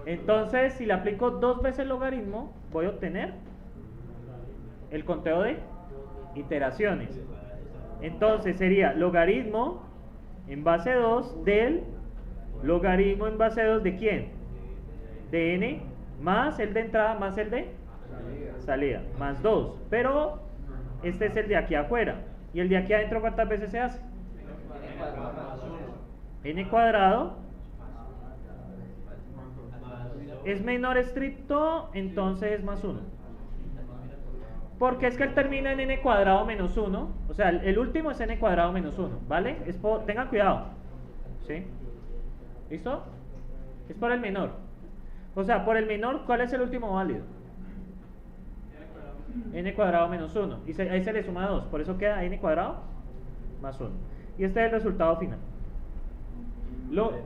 Entonces, si le aplico 2 veces el logaritmo, voy a obtener el conteo de iteraciones. Entonces sería logaritmo en base 2 del Logaritmo en base 2 de quién? De n más el de entrada más el de salida, más 2. Pero este es el de aquí afuera. ¿Y el de aquí adentro cuántas veces se hace? N cuadrado. Es menor estricto, entonces es más 1. Porque es que él termina en n cuadrado menos 1. O sea, el último es n cuadrado menos 1, ¿vale? Tengan cuidado. ¿Sí? ¿Listo? Es por el menor. O sea, por el menor, ¿cuál es el último válido? N cuadrado menos 1. Y ahí se le suma 2. Por eso queda n cuadrado más 1. Y este es el resultado final.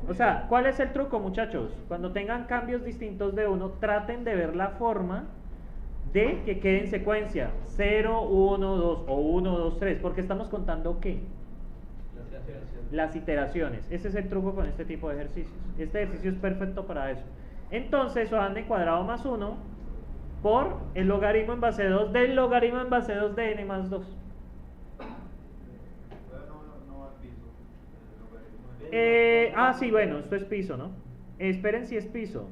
O sea, ¿cuál es el truco, muchachos? Cuando tengan cambios distintos de 1, traten de ver la forma de que quede en secuencia 0, 1, 2 o 1, 2, 3. Porque estamos contando ¿qué? Las iteraciones. Ese es el truco con este tipo de ejercicios. Este ejercicio es perfecto para eso. Entonces, eso da n cuadrado más 1 por el logaritmo en base 2 del logaritmo en base 2 de n más 2. Sí, bueno, esto es piso, ¿no? Esperen si es piso.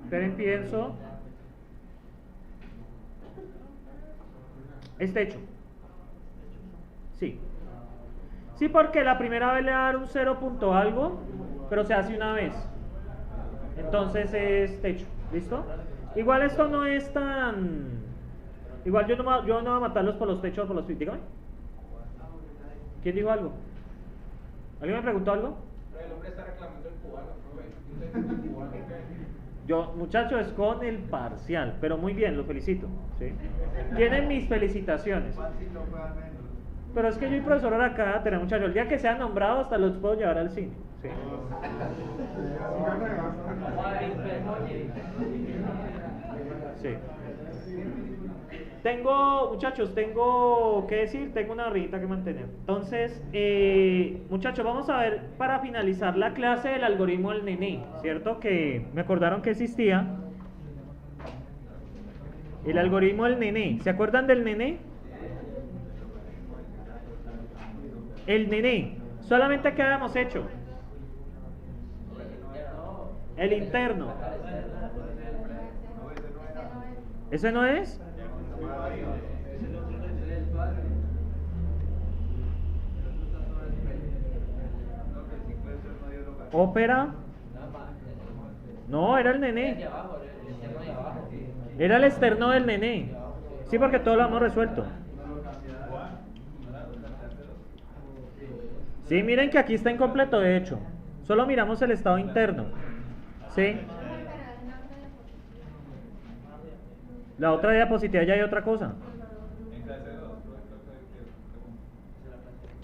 Esperen, pienso. Es techo. Sí. Sí, porque la primera vez le va a dar un 0 punto algo, pero se hace una vez. Entonces es techo. ¿Listo? Igual esto no es tan... Igual yo no voy a matarlos por los techos o por los... Dígame. ¿Quién dijo algo? ¿Alguien me preguntó algo? El hombre está reclamando el cubano, Yo, muchachos, es con el parcial, pero muy bien, lo felicito. ¿Sí? Tienen mis felicitaciones. Pero es que yo y profesor ahora acá tenemos, muchachos, el día que sean nombrados hasta los puedo llevar al cine. ¿Sí? Sí. Muchachos, tengo que decir, tengo una barriguita que mantener. Entonces, muchachos, vamos a ver para finalizar la clase del algoritmo del nené, ¿cierto? Que me acordaron que existía. El algoritmo del nené. ¿Se acuerdan del nené? El nené. Solamente que habíamos hecho. El interno. ¿Ese no es? Ópera. No, era el nené. Era el externo del nené. Sí, porque todo lo hemos resuelto. Sí, miren que aquí está incompleto, de hecho. Solo miramos el estado interno. ¿Sí? La otra diapositiva ya hay otra cosa.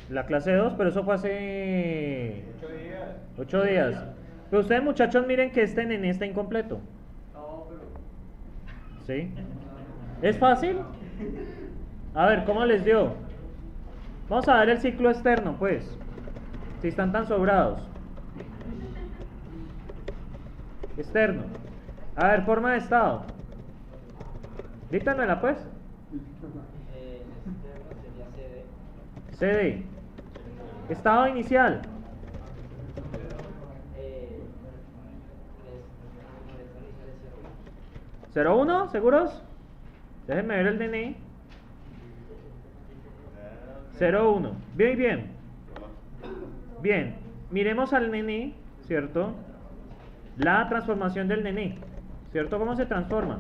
La clase 2, pero eso fue hace 8 días. Pero ustedes, muchachos, miren que este nené está incompleto. ¿Sí? ¿Es fácil? A ver, ¿cómo les dio? Vamos a ver el ciclo externo, pues. Si están tan sobrados. Externo. A ver, forma de estado. Díctamela, pues. CD. Estado inicial. 0,1, ¿seguros? Déjenme ver el DNI. 0,1. Bien, bien. Bien. Miremos al nené, ¿cierto? La transformación del nené, ¿cierto? ¿Cómo se transforma?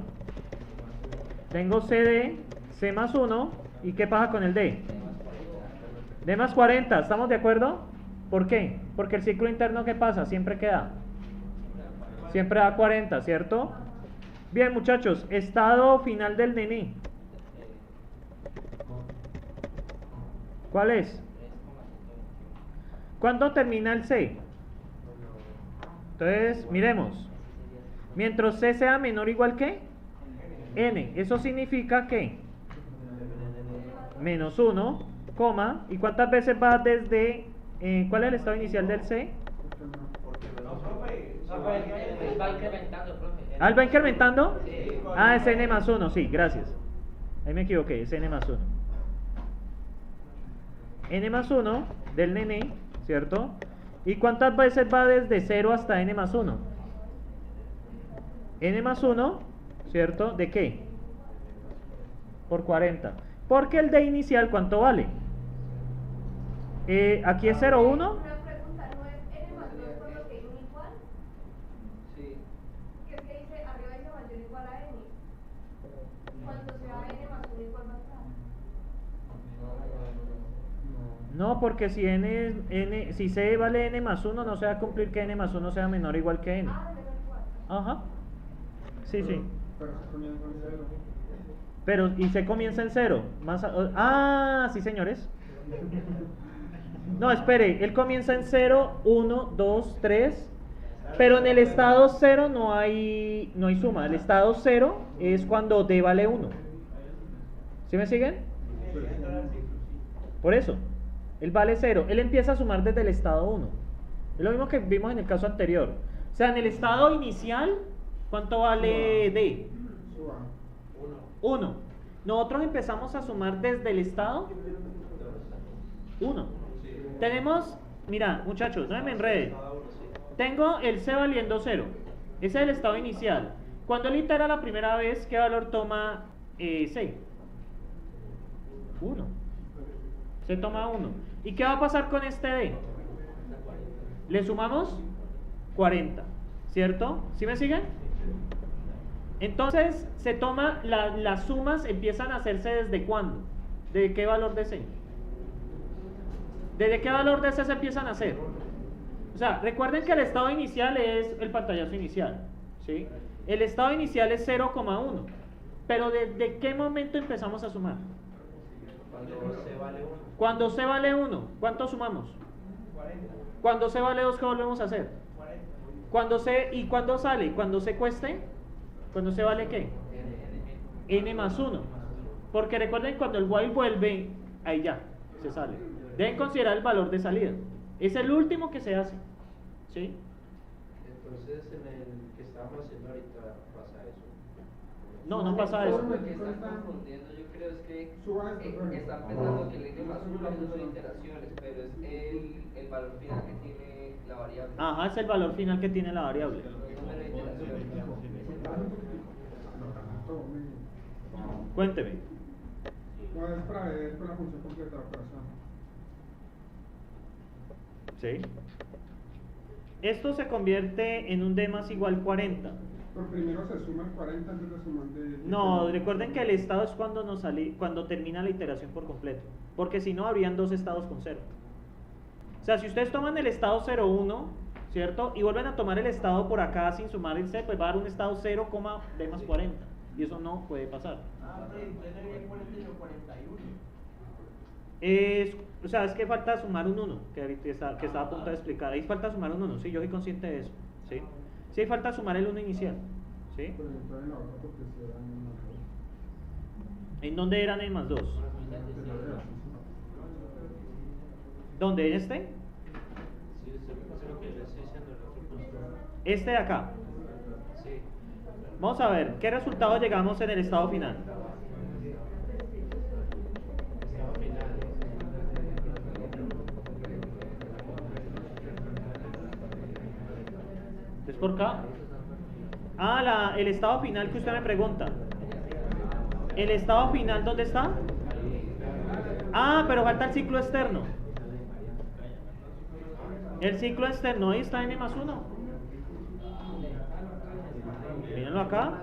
Tengo CD, C más 1. ¿Y qué pasa con el D? D más 40. ¿Estamos de acuerdo? ¿Por qué? Porque el ciclo interno, ¿qué pasa? Siempre queda. Siempre da 40, ¿cierto? Bien, muchachos. Estado final del nené. ¿Cuál es? ¿Cuándo termina el C? Entonces, miremos. Mientras C sea menor o igual que N. Eso significa que menos 1, coma. ¿Y cuántas veces va desde... ¿cuál es el estado inicial del C? Va incrementando, profe. ¿Ah, él va incrementando? Ah, es N más 1, sí, gracias. Ahí me equivoqué, es N más 1. n más 1 del nene, ¿cierto? ¿Y cuántas veces va desde 0 hasta n más 1? N más 1, ¿cierto? ¿De qué? Por 40. Porque el de inicial, ¿cuánto vale? Aquí es 0, 1. Una pregunta, ¿no es n más 2 por lo que es un igual? Sí. Que es que dice, arriba dice mayor o igual a n. Cuando sea n más 1 igual va a estar. No, porque si si c vale n más 1, no se va a cumplir que n más 1 sea menor o igual que n. Ah, menor o igual. Ajá. Sí, sí. Pero se comienza en 0. Pero, y se comienza en 0. Sí, señores. No, espere, él comienza en 0, 1, 2, 3. Pero en el estado 0 no hay suma. El estado 0 es cuando d vale 1. ¿Sí me siguen? Por eso, él vale 0. Él empieza a sumar desde el estado 1. Es lo mismo que vimos en el caso anterior. O sea, en el estado inicial, ¿cuánto vale d? 1. Nosotros empezamos a sumar desde el estado 1. Tenemos, mira, muchachos, no me enreden. Tengo el c valiendo 0. Ese es el estado inicial. Cuando él itera la primera vez, ¿qué valor toma c? 1. Se toma 1. ¿Y qué va a pasar con este d? Le sumamos 40, ¿cierto? ¿Sí me siguen? Entonces, se toma, las sumas empiezan a hacerse ¿desde cuándo? ¿De qué valor de c? ¿Desde qué valor de c se empiezan a hacer? O sea, recuerden que el estado inicial es el pantallazo inicial, ¿sí? El estado inicial es 0,1. Pero ¿desde qué momento empezamos a sumar? Cuando c vale 1. Cuando c vale 1, ¿cuánto sumamos? 40. Cuando c vale 2, ¿qué volvemos a hacer? 40. ¿Y cuándo sale? Cuando c cueste, ¿cuando c vale qué? N más 1. Porque recuerden, cuando el while vuelve, ahí ya, se sale. Deben considerar el valor de salida. Es el último que se hace. ¿Sí? Entonces, en el que estábamos haciendo ahorita pasa eso. No pasa eso. Lo que están confundiendo, yo creo, es que están pensando que el n más 1 son iteraciones, pero es el valor final que tiene la variable. Ajá, es el valor final que tiene la variable. Número de iteraciones. Cuénteme. No, es para ver con la función completa de la operación. ¿Sí? Esto se convierte en un d más igual 40. Pero primero se suma el 40 antes de sumar de... No, recuerden que el estado es cuando termina la iteración por completo. Porque si no, habrían dos estados con 0. O sea, si ustedes toman el estado 0,1, ¿cierto? Y vuelven a tomar el estado por acá sin sumar el c, pues va a dar un estado 0, d más 40. Y eso no puede pasar. Entonces debería ponerse 41. O sea, es que falta sumar un 1, que estaba a punto de explicar. Ahí falta sumar un 1, sí, yo soy consciente de eso. ¿Sí? Sí, hay falta sumar el 1 inicial. ¿Sí? Pero entonces en la otra porque si eran más 2. ¿En dónde eran el más 2? ¿Dónde? ¿En este? Sí, eso es lo que yo estoy diciendo en el otro punto. Este de acá. Sí. Vamos a ver, ¿qué resultado llegamos en el estado final? ¿Es por acá? El estado final que usted me pregunta. ¿El estado final dónde está? Pero falta el ciclo externo. El ciclo externo, ahí está n más 1. Mírenlo acá.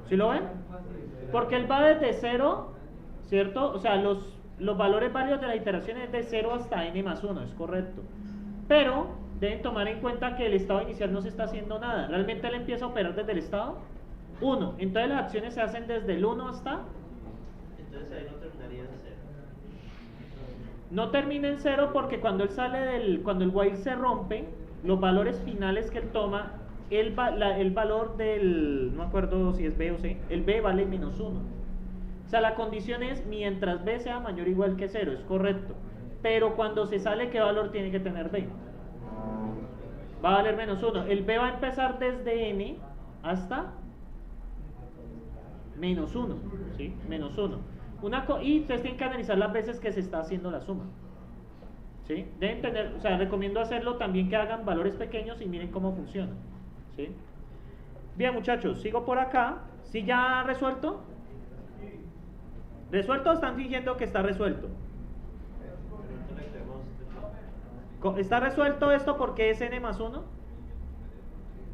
¿Sí lo ven? Porque él va desde 0, ¿cierto? O sea, los valores válidos de la iteración es de 0 hasta n más 1, es correcto. Pero deben tomar en cuenta que el estado inicial no se está haciendo nada. Realmente él empieza a operar desde el estado 1. Entonces las acciones se hacen desde el 1 hasta... Entonces ahí no terminaría en 0. No termina en 0 porque cuando él sale cuando el while se rompe, los valores finales que él toma, el valor del... no me acuerdo si es b o c, el b vale menos 1. O sea, la condición es mientras b sea mayor o igual que 0, es correcto. Pero cuando se sale, ¿qué valor tiene que tener b? Va a valer menos 1. El b va a empezar desde n hasta menos 1, ¿sí? Menos 1. Y ustedes tienen que analizar las veces que se está haciendo la suma. ¿Sí? Deben tener, o sea, recomiendo hacerlo también que hagan valores pequeños y miren cómo funciona. ¿Sí? Bien, muchachos, sigo por acá. ¿Sí ya resuelto? ¿Resuelto o están fingiendo que está resuelto? ¿Está resuelto esto porque es n más 1?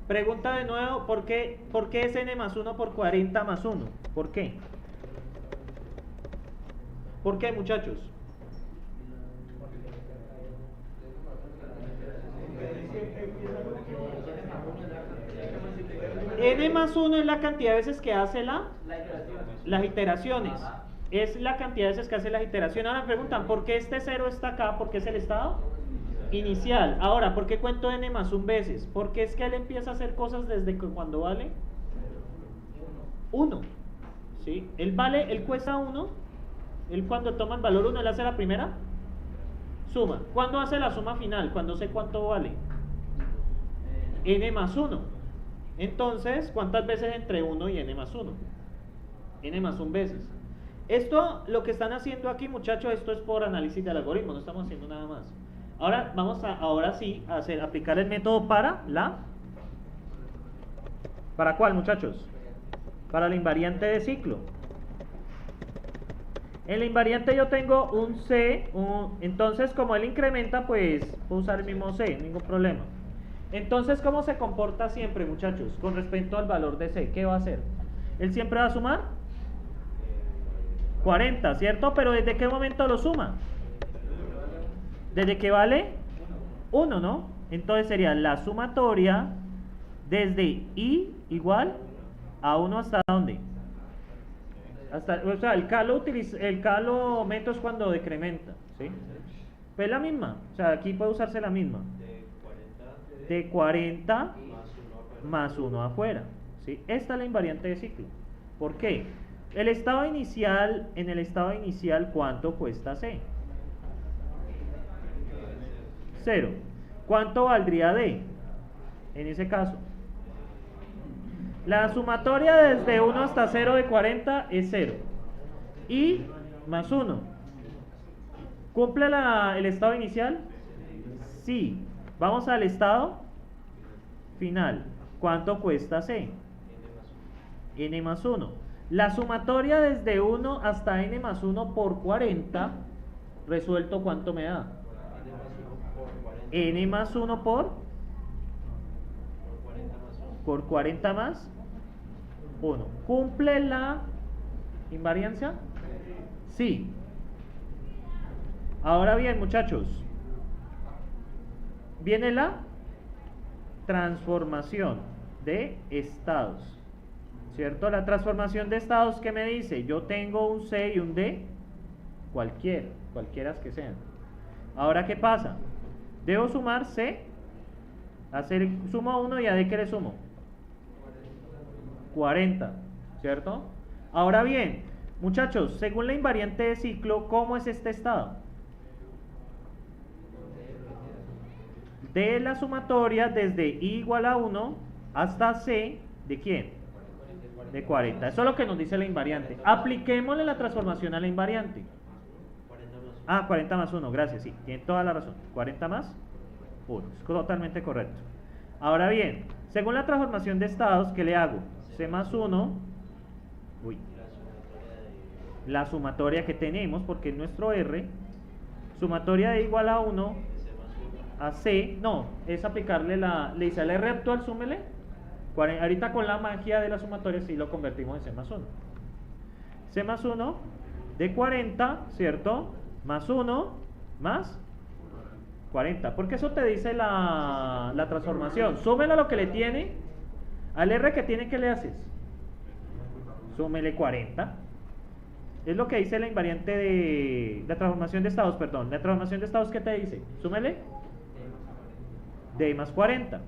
Pregunta de nuevo, ¿por qué es n más 1 por 40 más 1? ¿Por qué? ¿Por qué, muchachos? N más 1 es la cantidad de veces que hace las iteraciones. Es la cantidad de veces que hace las iteraciones. Ahora me preguntan, ¿por qué este 0 está acá? ¿Por qué es el estado inicial? Ahora, ¿por qué cuento n más 1 veces? Porque es que él empieza a hacer cosas desde cuando vale 1. ¿Sí? Él cuesta 1. Él cuando toma el valor 1, él hace la primera suma. ¿Cuándo hace la suma final? Cuando sé cuánto vale n más 1. Entonces, ¿cuántas veces entre 1 y n más 1? N más 1 veces. Esto, lo que están haciendo aquí, muchachos, esto es por análisis del algoritmo, no estamos haciendo nada más. Ahora vamos a, ahora sí, a aplicar el método para la... ¿Para cuál, muchachos? Para la invariante de ciclo. En la invariante yo tengo un C, entonces como él incrementa, pues puedo usar el mismo C, ningún problema. Entonces, ¿cómo se comporta siempre, muchachos? Con respecto al valor de C, ¿qué va a hacer? Él siempre va a sumar 40, ¿cierto? Pero ¿desde qué momento lo suma? Desde que vale 1, ¿no? Entonces sería la sumatoria desde I igual a 1 hasta ¿dónde? O sea, el calo método es cuando decrementa, ¿sí? Pues la misma, o sea, aquí puede usarse la misma. De 40 más 1 afuera, ¿sí? Esta es la invariante de ciclo. ¿Por qué? En el estado inicial, ¿cuánto cuesta C? 0. ¿Cuánto valdría D? En ese caso. La sumatoria desde 1 hasta 0 de 40 es 0. Y más 1. ¿Cumple el estado inicial? Sí. Vamos al estado final. ¿Cuánto cuesta C? N más 1. La sumatoria desde 1 hasta N más 1 por 40, resuelto, ¿cuánto me da? N más 1 por 40 más 1. ¿Cumple la invariancia? Sí. Ahora bien, muchachos, viene la transformación de estados, ¿cierto? La transformación de estados, ¿qué me dice? Yo tengo un C y un D, cualquiera que sean. Ahora, ¿qué pasa? Debo sumar C, sumo 1 y a D, ¿qué le sumo? 40, ¿cierto? Ahora bien, muchachos, según la invariante de ciclo, ¿cómo es este estado? De la sumatoria desde I igual a 1 hasta C, ¿de quién? De 40. Eso es lo que nos dice la invariante. Apliquémosle la transformación a la invariante. 40 más 1, gracias, sí, tiene toda la razón. 40 más 1, es totalmente correcto. Ahora bien, según la transformación de estados, ¿qué le hago? C más 1, la sumatoria que tenemos, porque es nuestro R, sumatoria de igual a 1 a C, no, es aplicarle le dice al R actual, súmele, ahorita con la magia de la sumatoria sí lo convertimos en C más 1. C más 1 de 40, ¿cierto? Más 1 más 40, porque eso te dice la transformación. Súmele a lo que le tiene, al R que tiene, ¿qué le haces? Súmele 40. Es lo que dice la invariante de la transformación de estados, perdón. La transformación de estados, ¿qué te dice? Súmele D más 40.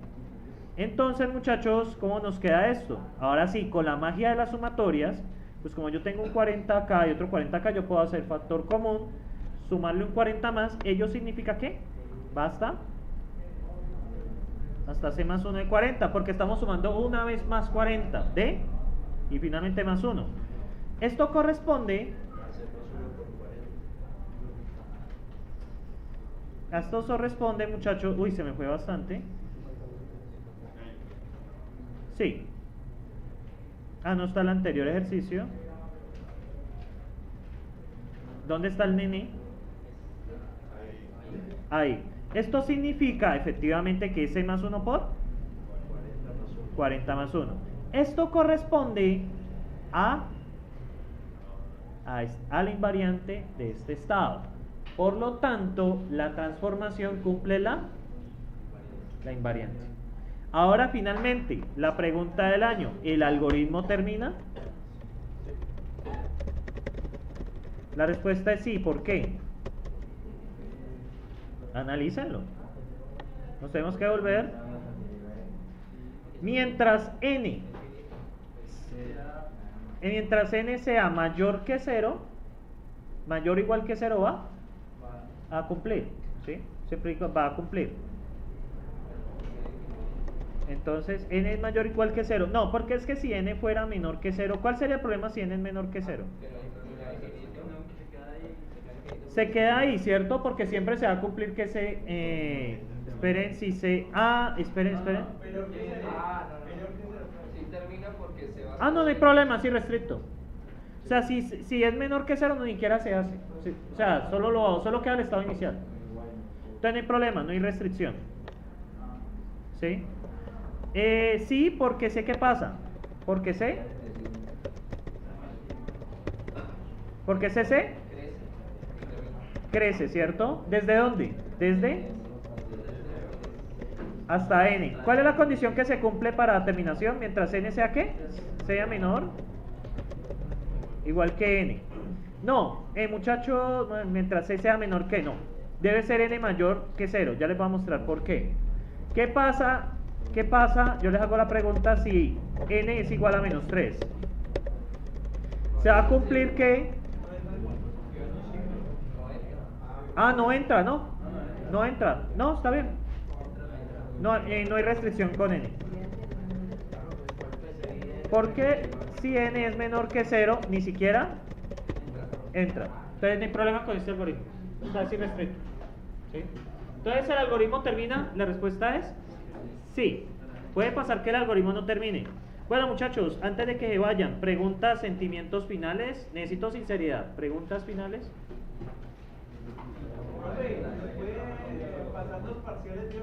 Entonces, muchachos, ¿cómo nos queda esto? Ahora sí, con la magia de las sumatorias, pues como yo tengo un 40 acá y otro 40 acá, yo puedo hacer factor común, sumarle un 40 más. ¿Ello significa qué? Basta hasta C más 1 de 40, porque estamos sumando una vez más 40, D, y finalmente más 1. Esto corresponde A esto corresponde, muchachos, uy, se me fue bastante. Sí. Ah, no está el anterior ejercicio. ¿Dónde está el nene? Ahí. Esto significa efectivamente que es C más 1 por 40 más 1. Esto corresponde a la invariante de este estado. Por lo tanto, la transformación cumple la invariante. Ahora, finalmente, la pregunta del año. ¿El algoritmo termina? La respuesta es sí. ¿Por qué? Analícenlo. Nos tenemos que volver. Mientras n sea mayor que 0, mayor o igual que 0 va a cumplir, ¿sí? Siempre va a cumplir. Entonces, n es mayor o igual que 0. No, porque es que si n fuera menor que 0, ¿cuál sería el problema si n es menor que 0? Se queda ahí, ¿cierto? Porque siempre se va a cumplir que se... esperen, si se... esperen. Sí termina porque se va a... Ah, no hay problema, sí restricto. O sea, si es menor que 0, no ni siquiera se hace. Sí, o sea, solo queda el estado inicial. Entonces no hay problema, no hay restricción. ¿Sí? Sí, porque sé qué pasa. Porque sé. Porque sé crece, ¿cierto? ¿Desde dónde? Desde hasta n. ¿Cuál es la condición que se cumple para terminación? Mientras n sea ¿qué? Sea menor igual que n. No, muchachos, mientras c sea menor que no. Debe ser n mayor que 0. Ya les voy a mostrar por qué. ¿Qué pasa? Yo les hago la pregunta si n es igual a menos 3. Se va a cumplir que... no entra, ¿no? No entra. No, está bien. No hay restricción con n. Porque si n es menor que 0, ni siquiera entra. Entonces no hay problema con este algoritmo. Está sin restricto. ¿Sí? Entonces el algoritmo termina. La respuesta es sí. Puede pasar que el algoritmo no termine. Bueno, muchachos, antes de que se vayan, preguntas, sentimientos finales. Necesito sinceridad. ¿Preguntas finales? Pasar los parciales,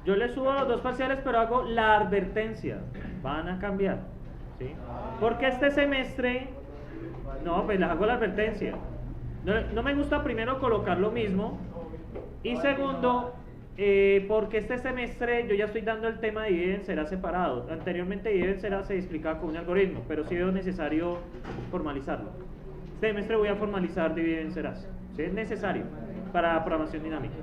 Yo les subo los 2 parciales, pero hago la advertencia. Van a cambiar. ¿Sí? Porque este semestre... No, pues les hago la advertencia. No me gusta primero colocar lo mismo. Y segundo, porque este semestre yo ya estoy dando el tema de divide en será separado. Anteriormente divide en será se explicaba con un algoritmo, pero sí veo necesario formalizarlo. Este semestre voy a formalizar divide en será. ¿Sí? Es necesario para programación dinámica.